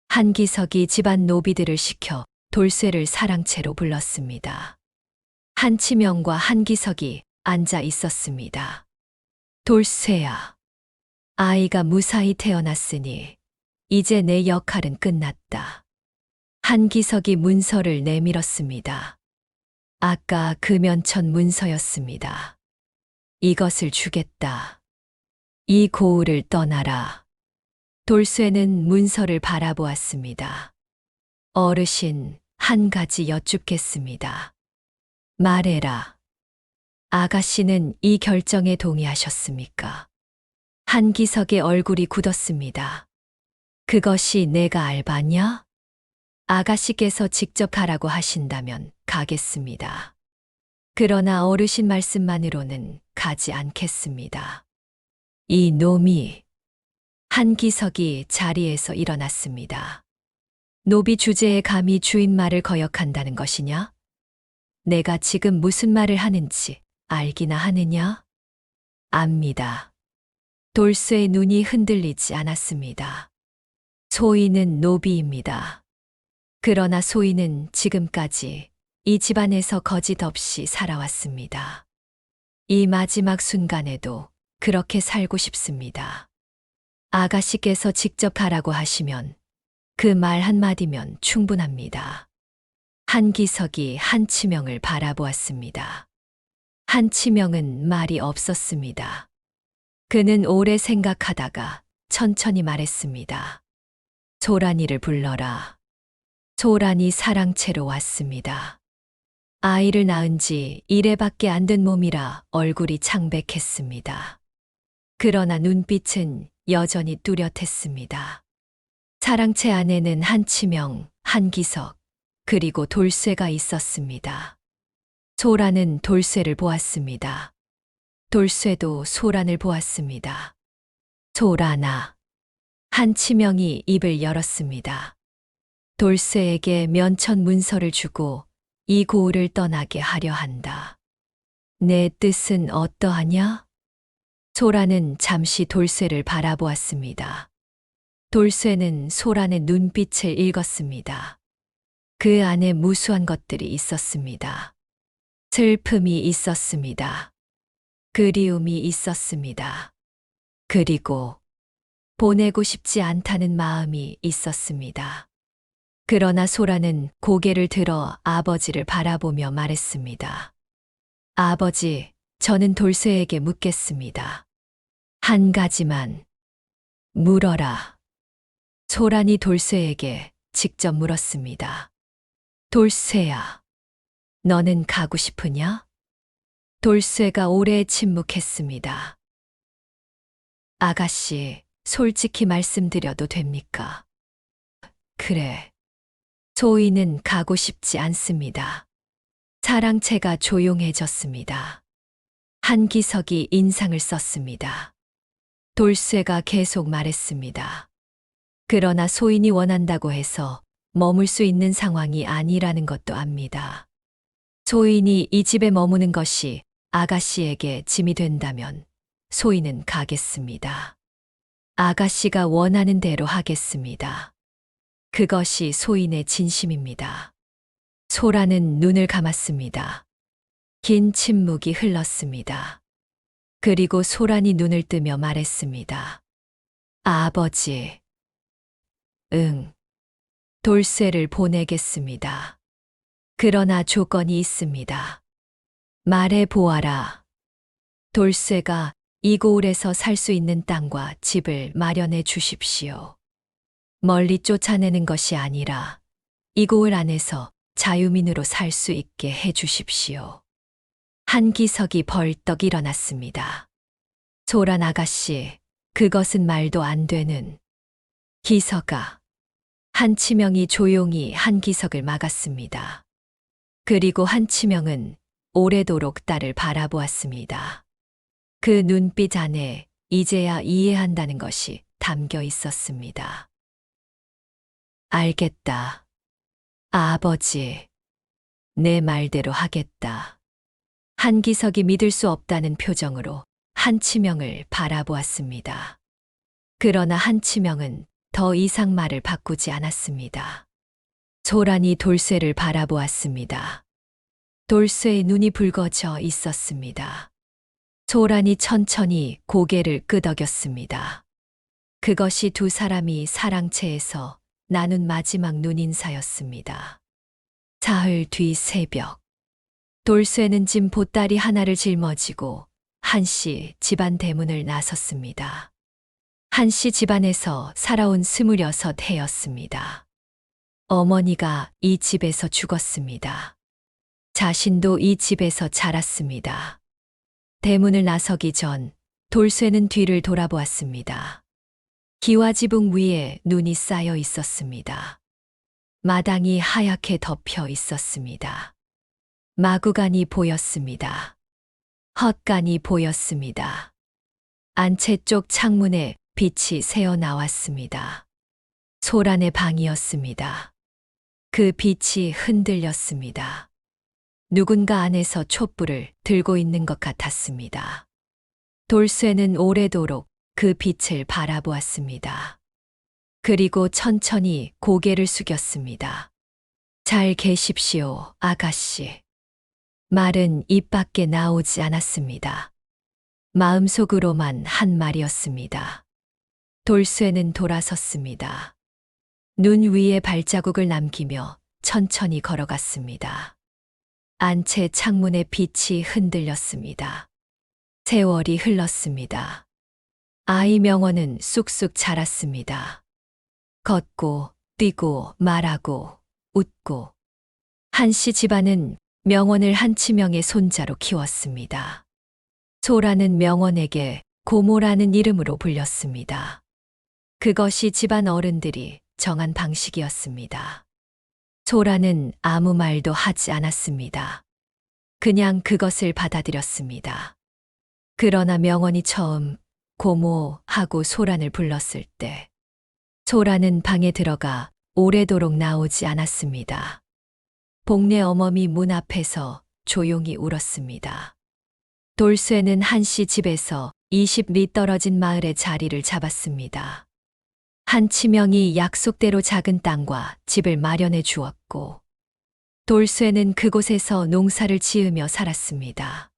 한기석이 집안 노비들을 시켜 돌쇠를 사랑채로 불렀습니다. 한치명과 한기석이 앉아 있었습니다. 돌쇠야, 아이가 무사히 태어났으니 이제 내 역할은 끝났다. 한기석이 문서를 내밀었습니다. 아까 그 면천 문서였습니다. 이것을 주겠다. 이 고을을 떠나라. 돌쇠는 문서를 바라보았습니다. 어르신, 한 가지 여쭙겠습니다. 말해라. 아가씨는 이 결정에 동의하셨습니까? 한기석의 얼굴이 굳었습니다. 그것이 내가 알바냐? 아가씨께서 직접 가라고 하신다면 가겠습니다. 그러나 어르신 말씀만으로는 가지 않겠습니다. 이 놈이. 한기석이 자리에서 일어났습니다. 노비 주제에 감히 주인 말을 거역한다는 것이냐? 내가 지금 무슨 말을 하는지 알기나 하느냐? 압니다. 돌쇠의 눈이 흔들리지 않았습니다. 소인은 노비입니다. 그러나 소인은 지금까지 이 집안에서 거짓 없이 살아왔습니다. 이 마지막 순간에도 그렇게 살고 싶습니다. 아가씨께서 직접 가라고 하시면 그 말 한마디면 충분합니다. 한기석이 한치명을 바라보았습니다. 한치명은 말이 없었습니다. 그는 오래 생각하다가 천천히 말했습니다. 소란이를 불러라. 소란이 사랑채로 왔습니다. 아이를 낳은 지 1회밖에 안 된 몸이라 얼굴이 창백했습니다. 그러나 눈빛은 여전히 뚜렷했습니다. 사랑채 안에는 한치명, 한기석, 그리고 돌쇠가 있었습니다. 소란은 돌쇠를 보았습니다. 돌쇠도 소란을 보았습니다. 소란아. 한치명이 입을 열었습니다. 돌쇠에게 면천 문서를 주고 이 고을을 떠나게 하려 한다. 내 뜻은 어떠하냐? 소란은 잠시 돌쇠를 바라보았습니다. 돌쇠는 소란의 눈빛을 읽었습니다. 그 안에 무수한 것들이 있었습니다. 슬픔이 있었습니다. 그리움이 있었습니다. 그리고 보내고 싶지 않다는 마음이 있었습니다. 그러나 소란은 고개를 들어 아버지를 바라보며 말했습니다. 아버지, 저는 돌쇠에게 묻겠습니다. 한 가지만 물어라. 소란이 돌쇠에게 직접 물었습니다. 돌쇠야, 너는 가고 싶으냐? 돌쇠가 오래 침묵했습니다. 아가씨, 솔직히 말씀드려도 됩니까? 그래. 소인은 가고 싶지 않습니다. 사랑채가 조용해졌습니다. 한기석이 인상을 썼습니다. 돌쇠가 계속 말했습니다. 그러나 소인이 원한다고 해서 머물 수 있는 상황이 아니라는 것도 압니다. 소인이 이 집에 머무는 것이 아가씨에게 짐이 된다면 소희는 가겠습니다. 아가씨가 원하는 대로 하겠습니다. 그것이 소인의 진심입니다. 소라는 눈을 감았습니다. 긴 침묵이 흘렀습니다. 그리고 소란이 눈을 뜨며 말했습니다. 아버지. 응. 돌쇠를 보내겠습니다. 그러나 조건이 있습니다. 말해 보아라. 돌쇠가 이 고을에서 살 수 있는 땅과 집을 마련해 주십시오. 멀리 쫓아내는 것이 아니라 이 고을 안에서 자유민으로 살 수 있게 해 주십시오. 한기석이 벌떡 일어났습니다. 소란 아가씨, 그것은 말도 안 되는. 기석아. 한치명이 조용히 한기석을 막았습니다. 그리고 한치명은 오래도록 딸을 바라보았습니다. 그 눈빛 안에 이제야 이해한다는 것이 담겨 있었습니다. 알겠다. 아버지. 내 말대로 하겠다. 한기석이 믿을 수 없다는 표정으로 한치명을 바라보았습니다. 그러나 한치명은 더 이상 말을 바꾸지 않았습니다. 소란이 돌쇠를 바라보았습니다. 돌쇠의 눈이 붉어져 있었습니다. 소란이 천천히 고개를 끄덕였습니다. 그것이 두 사람이 사랑채에서 나눈 마지막 눈인사였습니다. 사흘 뒤 새벽. 돌쇠는 짐 보따리 하나를 짊어지고 한씨 집안 대문을 나섰습니다. 한씨 집안에서 살아온 26해였습니다. 어머니가 이 집에서 죽었습니다. 자신도 이 집에서 자랐습니다. 대문을 나서기 전 돌쇠는 뒤를 돌아보았습니다. 기와지붕 위에 눈이 쌓여 있었습니다. 마당이 하얗게 덮여 있었습니다. 마구간이 보였습니다. 헛간이 보였습니다. 안채 쪽 창문에 빛이 새어 나왔습니다. 소란의 방이었습니다. 그 빛이 흔들렸습니다. 누군가 안에서 촛불을 들고 있는 것 같았습니다. 돌쇠는 오래도록 그 빛을 바라보았습니다. 그리고 천천히 고개를 숙였습니다. 잘 계십시오, 아가씨. 말은 입 밖에 나오지 않았습니다. 마음속으로만 한 말이었습니다. 돌쇠는 돌아섰습니다. 눈 위에 발자국을 남기며 천천히 걸어갔습니다. 안채 창문의 빛이 흔들렸습니다. 세월이 흘렀습니다. 아이 명원은 쑥쑥 자랐습니다. 걷고, 뛰고, 말하고, 웃고. 한씨 집안은 명원을 한치명의 손자로 키웠습니다. 소라는 명원에게 고모라는 이름으로 불렸습니다. 그것이 집안 어른들이 정한 방식이었습니다. 소라는 아무 말도 하지 않았습니다. 그냥 그것을 받아들였습니다. 그러나 명원이 처음 고모하고 소란을 불렀을 때 소라는 방에 들어가 오래도록 나오지 않았습니다. 복례 어머니 문 앞에서 조용히 울었습니다. 돌쇠는 한씨 집에서 20리 떨어진 마을에 자리를 잡았습니다. 한치명이 약속대로 작은 땅과 집을 마련해 주었고, 돌쇠는 그곳에서 농사를 지으며 살았습니다.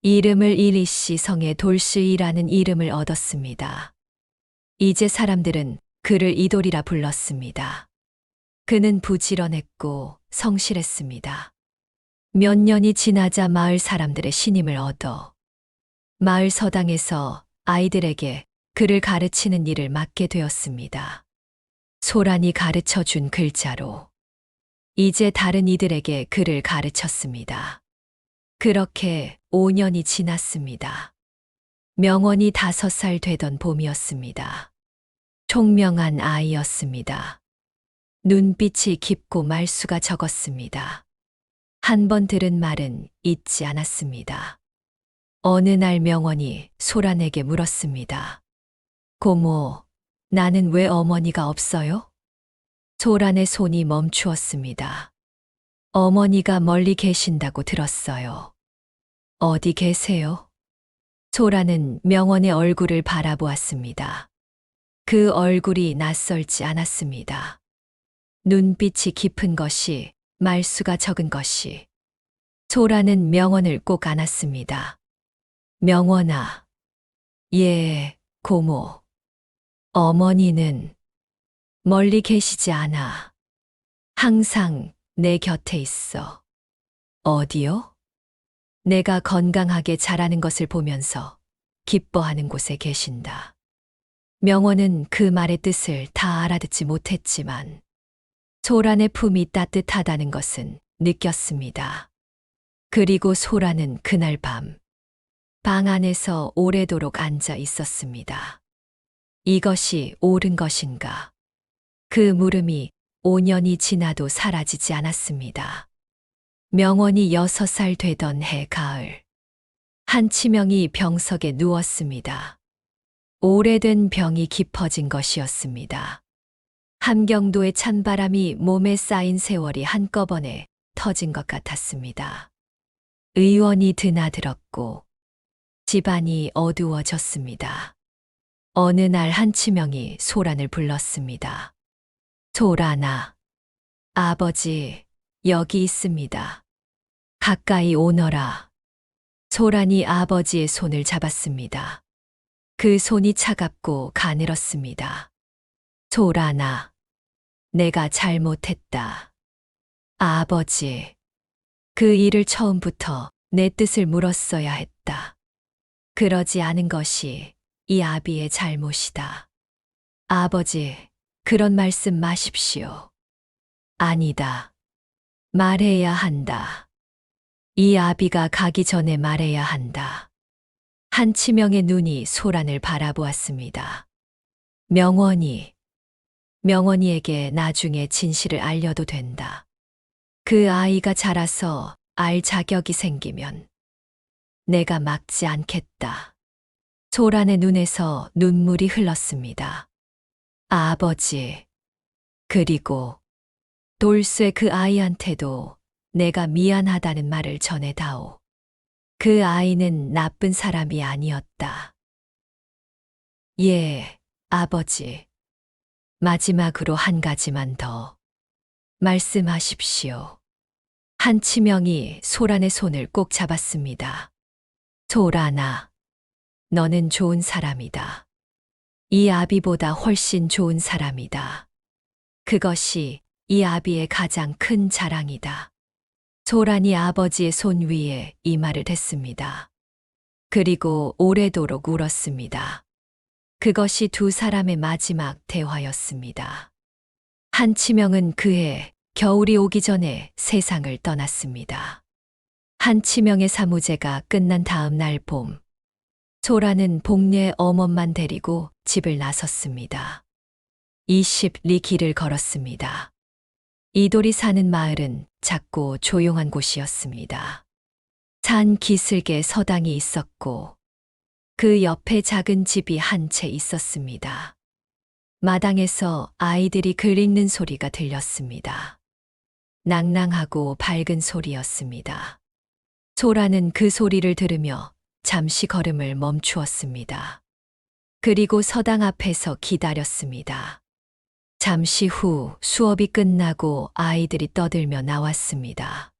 이름을 이리씨 성의 돌쇠이라는 이름을 얻었습니다. 이제 사람들은 그를 이돌이라 불렀습니다. 그는 부지런했고 성실했습니다. 몇 년이 지나자 마을 사람들의 신임을 얻어 마을 서당에서 아이들에게 그를 가르치는 일을 맡게 되었습니다. 소란이 가르쳐 준 글자로 이제 다른 이들에게 그를 가르쳤습니다. 그렇게 5년이 지났습니다. 명원이 5살 되던 봄이었습니다. 총명한 아이였습니다. 눈빛이 깊고 말수가 적었습니다. 한 번 들은 말은 잊지 않았습니다. 어느 날 명원이 소란에게 물었습니다. 고모, 나는 왜 어머니가 없어요? 소란의 손이 멈추었습니다. 어머니가 멀리 계신다고 들었어요. 어디 계세요? 소라는 명원의 얼굴을 바라보았습니다. 그 얼굴이 낯설지 않았습니다. 눈빛이 깊은 것이, 말수가 적은 것이. 소라는 명원을 꼭 안았습니다. 명원아. 예, 고모. 어머니는 멀리 계시지 않아. 항상 내 곁에 있어. 어디요? 내가 건강하게 자라는 것을 보면서 기뻐하는 곳에 계신다. 명원은 그 말의 뜻을 다 알아듣지 못했지만 소란의 품이 따뜻하다는 것은 느꼈습니다. 그리고 소라는 그날 밤, 방 안에서 오래도록 앉아 있었습니다. 이것이 옳은 것인가? 그 물음이 5년이 지나도 사라지지 않았습니다. 명원이 6살 되던 해 가을, 한치명이 병석에 누웠습니다. 오래된 병이 깊어진 것이었습니다. 함경도의 찬바람이 몸에 쌓인 세월이 한꺼번에 터진 것 같았습니다. 의원이 드나들었고 집안이 어두워졌습니다. 어느 날 한치명이 소란을 불렀습니다. 소란아, 아버지 여기 있습니다. 가까이 오너라. 소란이 아버지의 손을 잡았습니다. 그 손이 차갑고 가늘었습니다. 소란아, 내가 잘못했다. 아버지, 그 일을 처음부터 내 뜻을 물었어야 했다. 그러지 않은 것이 이 아비의 잘못이다. 아버지, 그런 말씀 마십시오. 아니다. 말해야 한다. 이 아비가 가기 전에 말해야 한다. 한치명의 눈이 소란을 바라보았습니다. 명원이에게 나중에 진실을 알려도 된다. 그 아이가 자라서 알 자격이 생기면 내가 막지 않겠다. 소란의 눈에서 눈물이 흘렀습니다. 아버지, 그리고 돌쇠 그 아이한테도 내가 미안하다는 말을 전해다오. 그 아이는 나쁜 사람이 아니었다. 예, 아버지. 마지막으로 한 가지만 더 말씀하십시오. 한치명이 소란의 손을 꼭 잡았습니다. 소란아, 너는 좋은 사람이다. 이 아비보다 훨씬 좋은 사람이다. 그것이 이 아비의 가장 큰 자랑이다. 소란이 아버지의 손 위에 이 말을 댔습니다. 그리고 오래도록 울었습니다. 그것이 두 사람의 마지막 대화였습니다. 한치명은 그해 겨울이 오기 전에 세상을 떠났습니다. 한치명의 사무제가 끝난 다음 날 봄, 소라는 복례 어멈만 데리고 집을 나섰습니다. 20리 길을 걸었습니다. 이돌이 사는 마을은 작고 조용한 곳이었습니다. 산 기슭에 서당이 있었고 그 옆에 작은 집이 한 채 있었습니다. 마당에서 아이들이 글 읽는 소리가 들렸습니다. 낭낭하고 밝은 소리였습니다. 소라는 그 소리를 들으며 잠시 걸음을 멈추었습니다. 그리고 서당 앞에서 기다렸습니다. 잠시 후 수업이 끝나고 아이들이 떠들며 나왔습니다.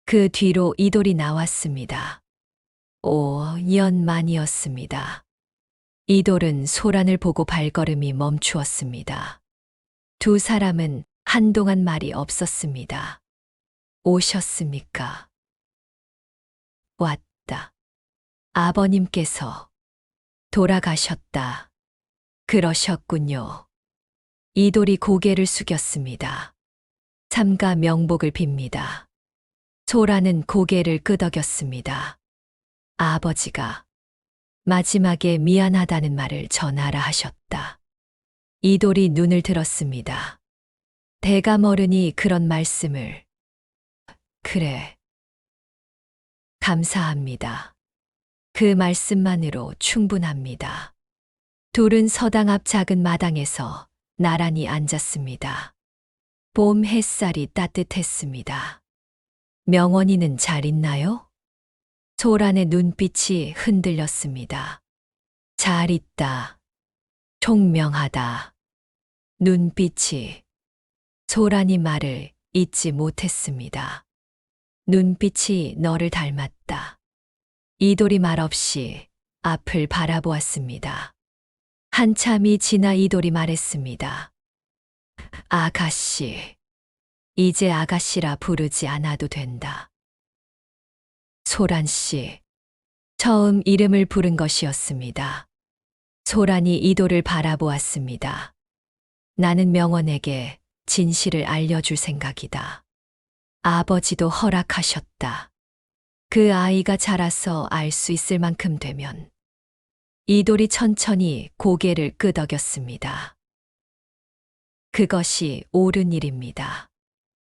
그 뒤로 이돌이 나왔습니다. 5년 만이었습니다. 이돌은 소란을 보고 발걸음이 멈추었습니다. 두 사람은 한동안 말이 없었습니다. 오셨습니까? 왔다. 아버님께서 돌아가셨다. 그러셨군요. 이돌이 고개를 숙였습니다. 삼가 명복을 빕니다. 소라는 고개를 끄덕였습니다. 아버지가 마지막에 미안하다는 말을 전하라 하셨다. 이돌이 눈을 들었습니다. 대감어른이 그런 말씀을. 그래. 감사합니다. 그 말씀만으로 충분합니다. 둘은 서당 앞 작은 마당에서 나란히 앉았습니다. 봄 햇살이 따뜻했습니다. 명원이는 잘 있나요? 소란의 눈빛이 흔들렸습니다. 잘 있다. 총명하다. 눈빛이 소란이 말을 잊지 못했습니다. 눈빛이 너를 닮았다. 이돌이 말없이 앞을 바라보았습니다. 한참이 지나 이돌이 말했습니다. 아가씨, 이제 아가씨라 부르지 않아도 된다. 소란 씨, 처음 이름을 부른 것이었습니다. 소란이 이돌을 바라보았습니다. 나는 명원에게 진실을 알려줄 생각이다. 아버지도 허락하셨다. 그 아이가 자라서 알 수 있을 만큼 되면. 이돌이 천천히 고개를 끄덕였습니다. 그것이 옳은 일입니다.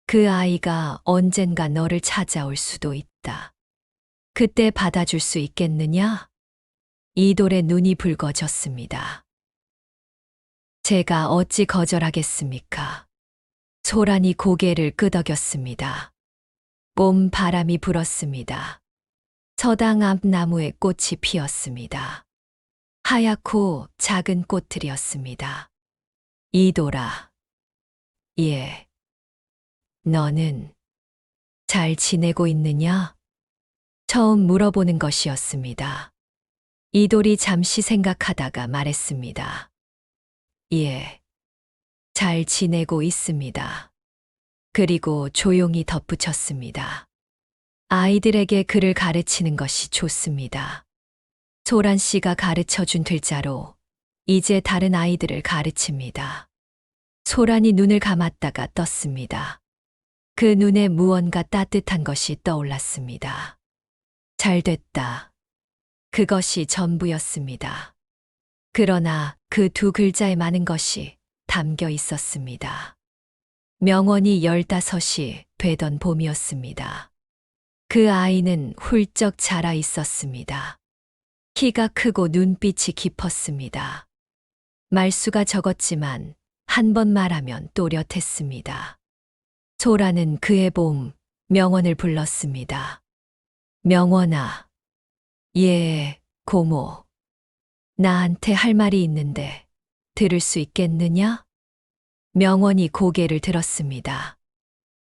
그 아이가 언젠가 너를 찾아올 수도 있다. 그때 받아줄 수 있겠느냐? 이돌의 눈이 붉어졌습니다. 제가 어찌 거절하겠습니까? 소란이 고개를 끄덕였습니다. 봄 바람이 불었습니다. 서당 앞 나무에 꽃이 피었습니다. 하얗고 작은 꽃들이었습니다. 이돌아, 예. 너는 잘 지내고 있느냐? 처음 물어보는 것이었습니다. 이돌이 잠시 생각하다가 말했습니다. 예. 잘 지내고 있습니다. 그리고 조용히 덧붙였습니다. 아이들에게 글을 가르치는 것이 좋습니다. 소란 씨가 가르쳐준 글자로 이제 다른 아이들을 가르칩니다. 소란이 눈을 감았다가 떴습니다. 그 눈에 무언가 따뜻한 것이 떠올랐습니다. 잘 됐다. 그것이 전부였습니다. 그러나 그 두 글자에 많은 것이 담겨 있었습니다. 명원이 15이 되던 봄이었습니다. 그 아이는 훌쩍 자라 있었습니다. 키가 크고 눈빛이 깊었습니다. 말수가 적었지만 한 번 말하면 또렷했습니다. 소라는 그의 봄, 명원을 불렀습니다. 명원아. 예, 고모. 나한테 할 말이 있는데 들을 수 있겠느냐? 명원이 고개를 들었습니다.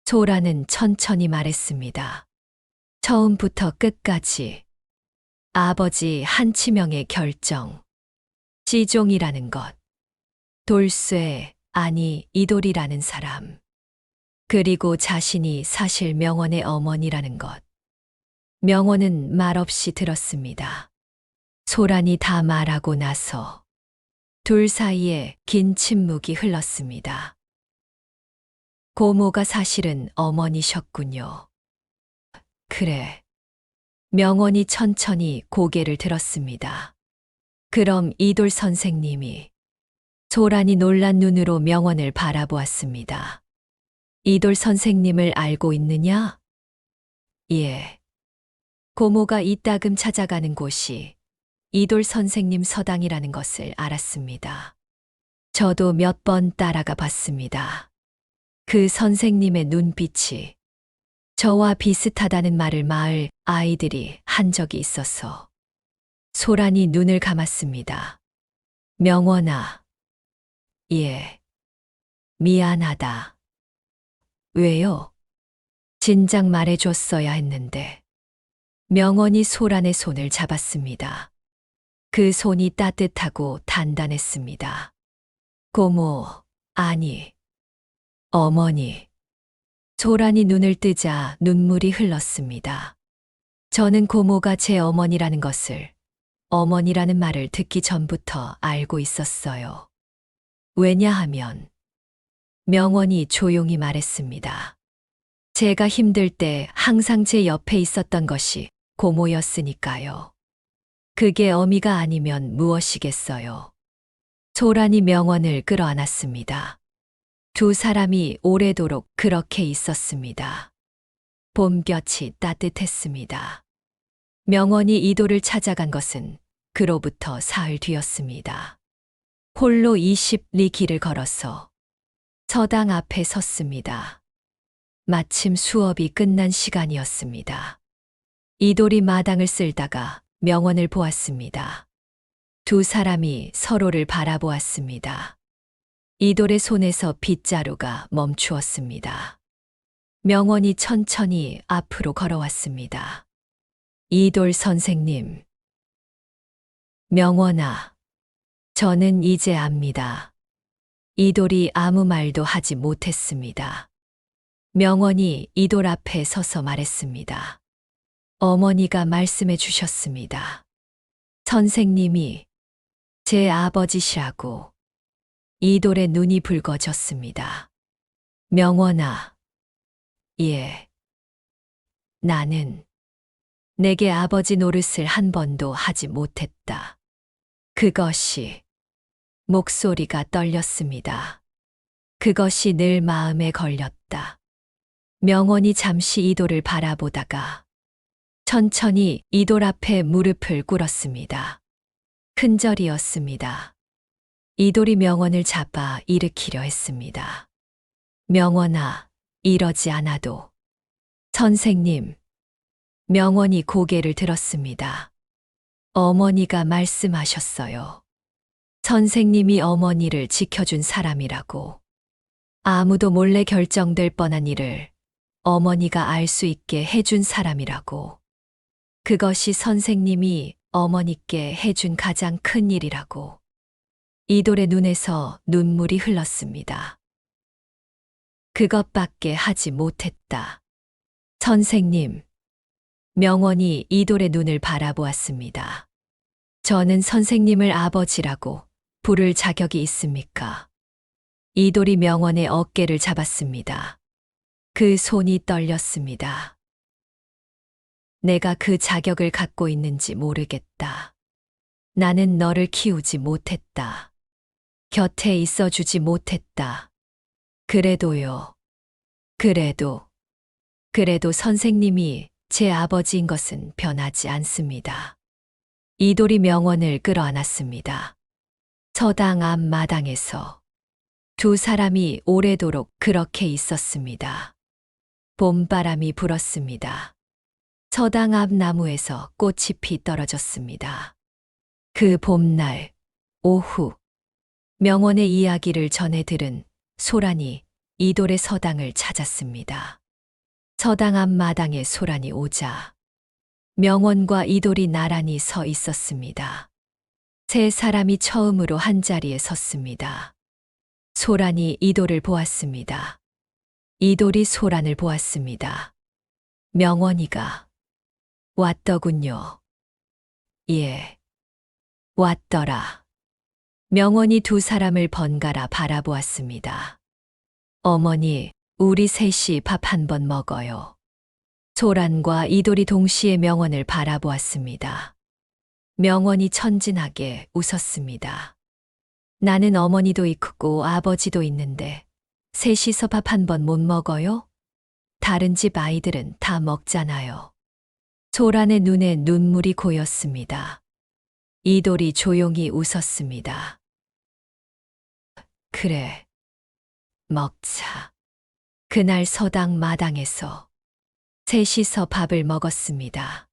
소라는 천천히 말했습니다. 처음부터 끝까지 아버지 한치명의 결정, 시종이라는 것, 돌쇠, 아니 이돌이라는 사람, 그리고 자신이 사실 명원의 어머니라는 것. 명원은 말없이 들었습니다. 소란이 다 말하고 나서 둘 사이에 긴 침묵이 흘렀습니다. 고모가 사실은 어머니셨군요. 그래. 명원이 천천히 고개를 들었습니다. 그럼 이돌 선생님이. 소란이 놀란 눈으로 명원을 바라보았습니다. 이돌 선생님을 알고 있느냐? 예. 고모가 이따금 찾아가는 곳이 이돌 선생님 서당이라는 것을 알았습니다. 저도 몇 번 따라가 봤습니다. 그 선생님의 눈빛이 저와 비슷하다는 말을 마을 아이들이 한 적이 있어서. 소란이 눈을 감았습니다. 명원아. 예. 미안하다. 왜요? 진작 말해줬어야 했는데. 명원이 소란의 손을 잡았습니다. 그 손이 따뜻하고 단단했습니다. 고모, 아니, 어머니. 소란이 눈을 뜨자 눈물이 흘렀습니다. 저는 고모가 제 어머니라는 것을, 어머니라는 말을 듣기 전부터 알고 있었어요. 왜냐하면, 명원이 조용히 말했습니다. 제가 힘들 때 항상 제 옆에 있었던 것이 고모였으니까요. 그게 어미가 아니면 무엇이겠어요. 소란이 명원을 끌어안았습니다. 두 사람이 오래도록 그렇게 있었습니다. 봄볕이 따뜻했습니다. 명원이 이돌을 찾아간 것은 그로부터 사흘 뒤였습니다. 홀로 20리 길을 걸어서 서당 앞에 섰습니다. 마침 수업이 끝난 시간이었습니다. 이돌이 마당을 쓸다가 명원을 보았습니다. 두 사람이 서로를 바라보았습니다. 이돌의 손에서 빗자루가 멈추었습니다. 명원이 천천히 앞으로 걸어왔습니다. 이돌 선생님. 명원아, 저는 이제 압니다. 이돌이 아무 말도 하지 못했습니다. 명원이 이돌 앞에 서서 말했습니다. 어머니가 말씀해 주셨습니다. 선생님이 제 아버지시라고. 이돌의 눈이 붉어졌습니다. 명원아, 예. 나는 내게 아버지 노릇을 한 번도 하지 못했다. 그것이 목소리가 떨렸습니다. 그것이 늘 마음에 걸렸다. 명원이 잠시 이돌을 바라보다가 천천히 이돌 앞에 무릎을 꿇었습니다. 큰절이었습니다. 이돌이 명원을 잡아 일으키려 했습니다. 명원아, 이러지 않아도. 선생님. 명원이 고개를 들었습니다. 어머니가 말씀하셨어요. 선생님이 어머니를 지켜준 사람이라고. 아무도 몰래 결정될 뻔한 일을 어머니가 알 수 있게 해준 사람이라고. 그것이 선생님이 어머니께 해준 가장 큰 일이라고. 이돌의 눈에서 눈물이 흘렀습니다. 그것밖에 하지 못했다. 선생님. 명원이 이돌의 눈을 바라보았습니다. 저는 선생님을 아버지라고 부를 자격이 있습니까? 이돌이 명원의 어깨를 잡았습니다. 그 손이 떨렸습니다. 내가 그 자격을 갖고 있는지 모르겠다. 나는 너를 키우지 못했다. 곁에 있어주지 못했다. 그래도요. 그래도 선생님이 제 아버지인 것은 변하지 않습니다. 이돌이 명원을 끌어안았습니다. 서당 앞 마당에서 두 사람이 오래도록 그렇게 있었습니다. 봄바람이 불었습니다. 서당 앞 나무에서 꽃잎이 떨어졌습니다. 그 봄날 오후 명원의 이야기를 전해 들은 소란이 이돌의 서당을 찾았습니다. 서당 앞 마당에 소란이 오자 명원과 이돌이 나란히 서 있었습니다. 세 사람이 처음으로 한자리에 섰습니다. 소란이 이돌을 보았습니다. 이돌이 소란을 보았습니다. 명원이가 왔더군요. 예, 왔더라. 명원이 두 사람을 번갈아 바라보았습니다. 어머니, 우리 셋이 밥 한 번 먹어요. 소란과 이돌이 동시에 명원을 바라보았습니다. 명원이 천진하게 웃었습니다. 나는 어머니도 있고 아버지도 있는데 셋이서 밥 한 번 못 먹어요? 다른 집 아이들은 다 먹잖아요. 소란의 눈에 눈물이 고였습니다. 이돌이 조용히 웃었습니다. 그래, 먹자. 그날 서당 마당에서 셋이서 밥을 먹었습니다.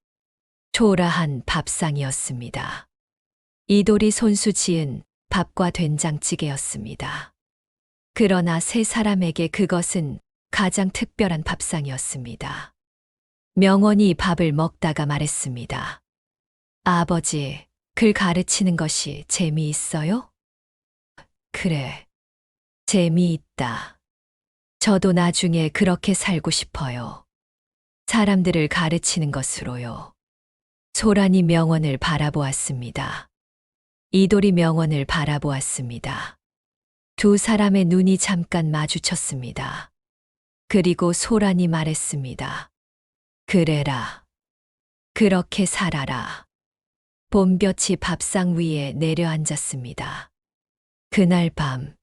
초라한 밥상이었습니다. 이돌이 손수 지은 밥과 된장찌개였습니다. 그러나 세 사람에게 그것은 가장 특별한 밥상이었습니다. 명원이 밥을 먹다가 말했습니다. 아버지, 글 가르치는 것이 재미있어요? 그래, 재미있다. 저도 나중에 그렇게 살고 싶어요. 사람들을 가르치는 것으로요. 소란이 명원을 바라보았습니다. 이돌이 명원을 바라보았습니다. 두 사람의 눈이 잠깐 마주쳤습니다. 그리고 소란이 말했습니다. 그래라. 그렇게 살아라. 봄볕이 밥상 위에 내려앉았습니다. 그날 밤,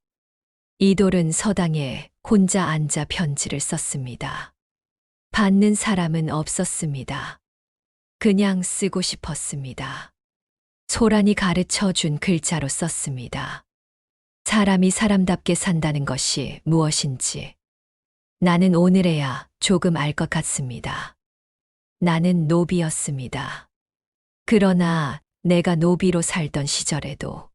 이돌은 서당에 혼자 앉아 편지를 썼습니다. 받는 사람은 없었습니다. 그냥 쓰고 싶었습니다. 소란이 가르쳐 준 글자로 썼습니다. 사람이 사람답게 산다는 것이 무엇인지 나는 오늘에야 조금 알 것 같습니다. 나는 노비였습니다. 그러나 내가 노비로 살던 시절에도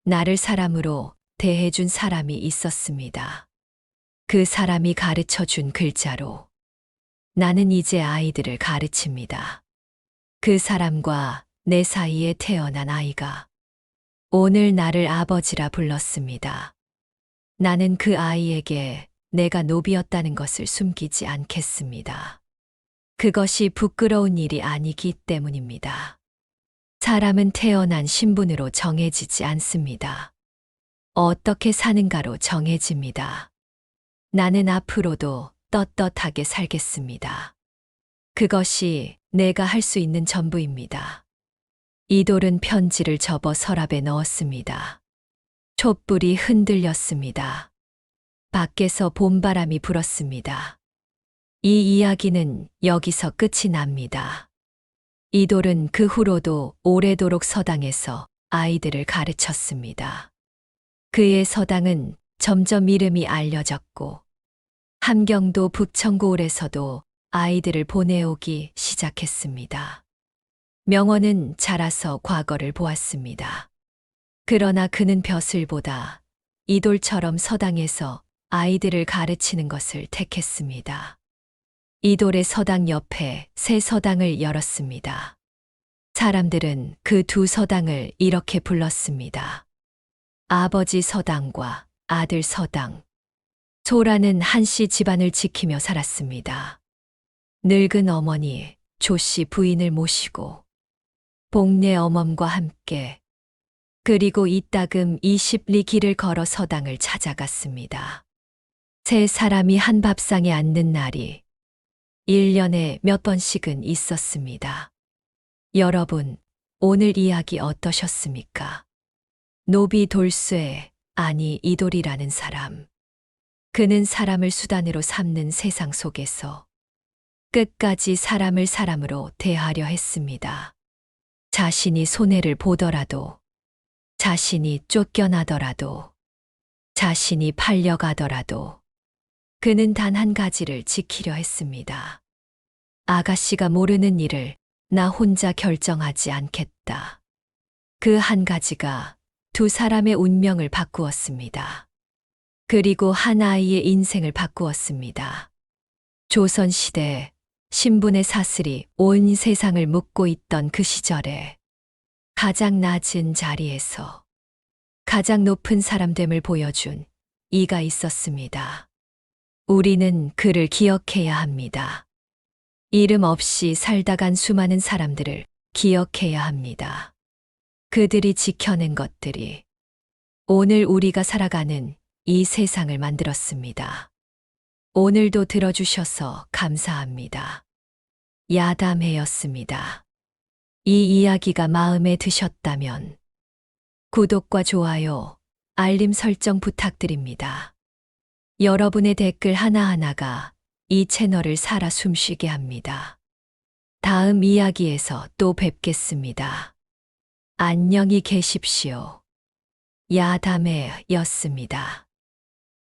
나를 사람으로 대해준 사람이 있었습니다. 그 사람이 가르쳐 준 글자로 나는 이제 아이들을 가르칩니다. 그 사람과 내 사이에 태어난 아이가 오늘 나를 아버지라 불렀습니다. 나는 그 아이에게 내가 노비였다는 것을 숨기지 않겠습니다. 그것이 부끄러운 일이 아니기 때문입니다. 사람은 태어난 신분으로 정해지지 않습니다. 어떻게 사는가로 정해집니다. 나는 앞으로도 떳떳하게 살겠습니다. 그것이 내가 할 수 있는 전부입니다. 이돌은 편지를 접어 서랍에 넣었습니다. 촛불이 흔들렸습니다. 밖에서 봄바람이 불었습니다. 이 이야기는 여기서 끝이 납니다. 이돌은 그 후로도 오래도록 서당에서 아이들을 가르쳤습니다. 그의 서당은 점점 이름이 알려졌고 함경도 북천고을에서도 아이들을 보내오기 시작했습니다. 명원은 자라서 과거를 보았습니다. 그러나 그는 벼슬보다 이돌처럼 서당에서 아이들을 가르치는 것을 택했습니다. 이돌의 서당 옆에 새 서당을 열었습니다. 사람들은 그 두 서당을 이렇게 불렀습니다. 아버지 서당과 아들 서당. 소라는 한씨 집안을 지키며 살았습니다. 늙은 어머니 조씨 부인을 모시고 복례 어멈과 함께 그리고 이따금 20리 길을 걸어 서당을 찾아갔습니다. 세 사람이 한 밥상에 앉는 날이 1년에 몇 번씩은 있었습니다. 여러분, 오늘 이야기 어떠셨습니까? 노비 돌쇠, 아니 이돌이라는 사람. 그는 사람을 수단으로 삼는 세상 속에서 끝까지 사람을 사람으로 대하려 했습니다. 자신이 손해를 보더라도, 자신이 쫓겨나더라도, 자신이 팔려가더라도 그는 단 한 가지를 지키려 했습니다. 아가씨가 모르는 일을 나 혼자 결정하지 않겠다. 그 한 가지가 두 사람의 운명을 바꾸었습니다. 그리고 한 아이의 인생을 바꾸었습니다. 조선시대 신분의 사슬이 온 세상을 묶고 있던 그 시절에 가장 낮은 자리에서 가장 높은 사람됨을 보여준 이가 있었습니다. 우리는 그를 기억해야 합니다. 이름 없이 살다간 수많은 사람들을 기억해야 합니다. 그들이 지켜낸 것들이 오늘 우리가 살아가는 이 세상을 만들었습니다. 오늘도 들어주셔서 감사합니다. 야담회였습니다. 이 이야기가 마음에 드셨다면 구독과 좋아요, 알림 설정 부탁드립니다. 여러분의 댓글 하나하나가 이 채널을 살아 숨쉬게 합니다. 다음 이야기에서 또 뵙겠습니다. 안녕히 계십시오. 야담회였습니다.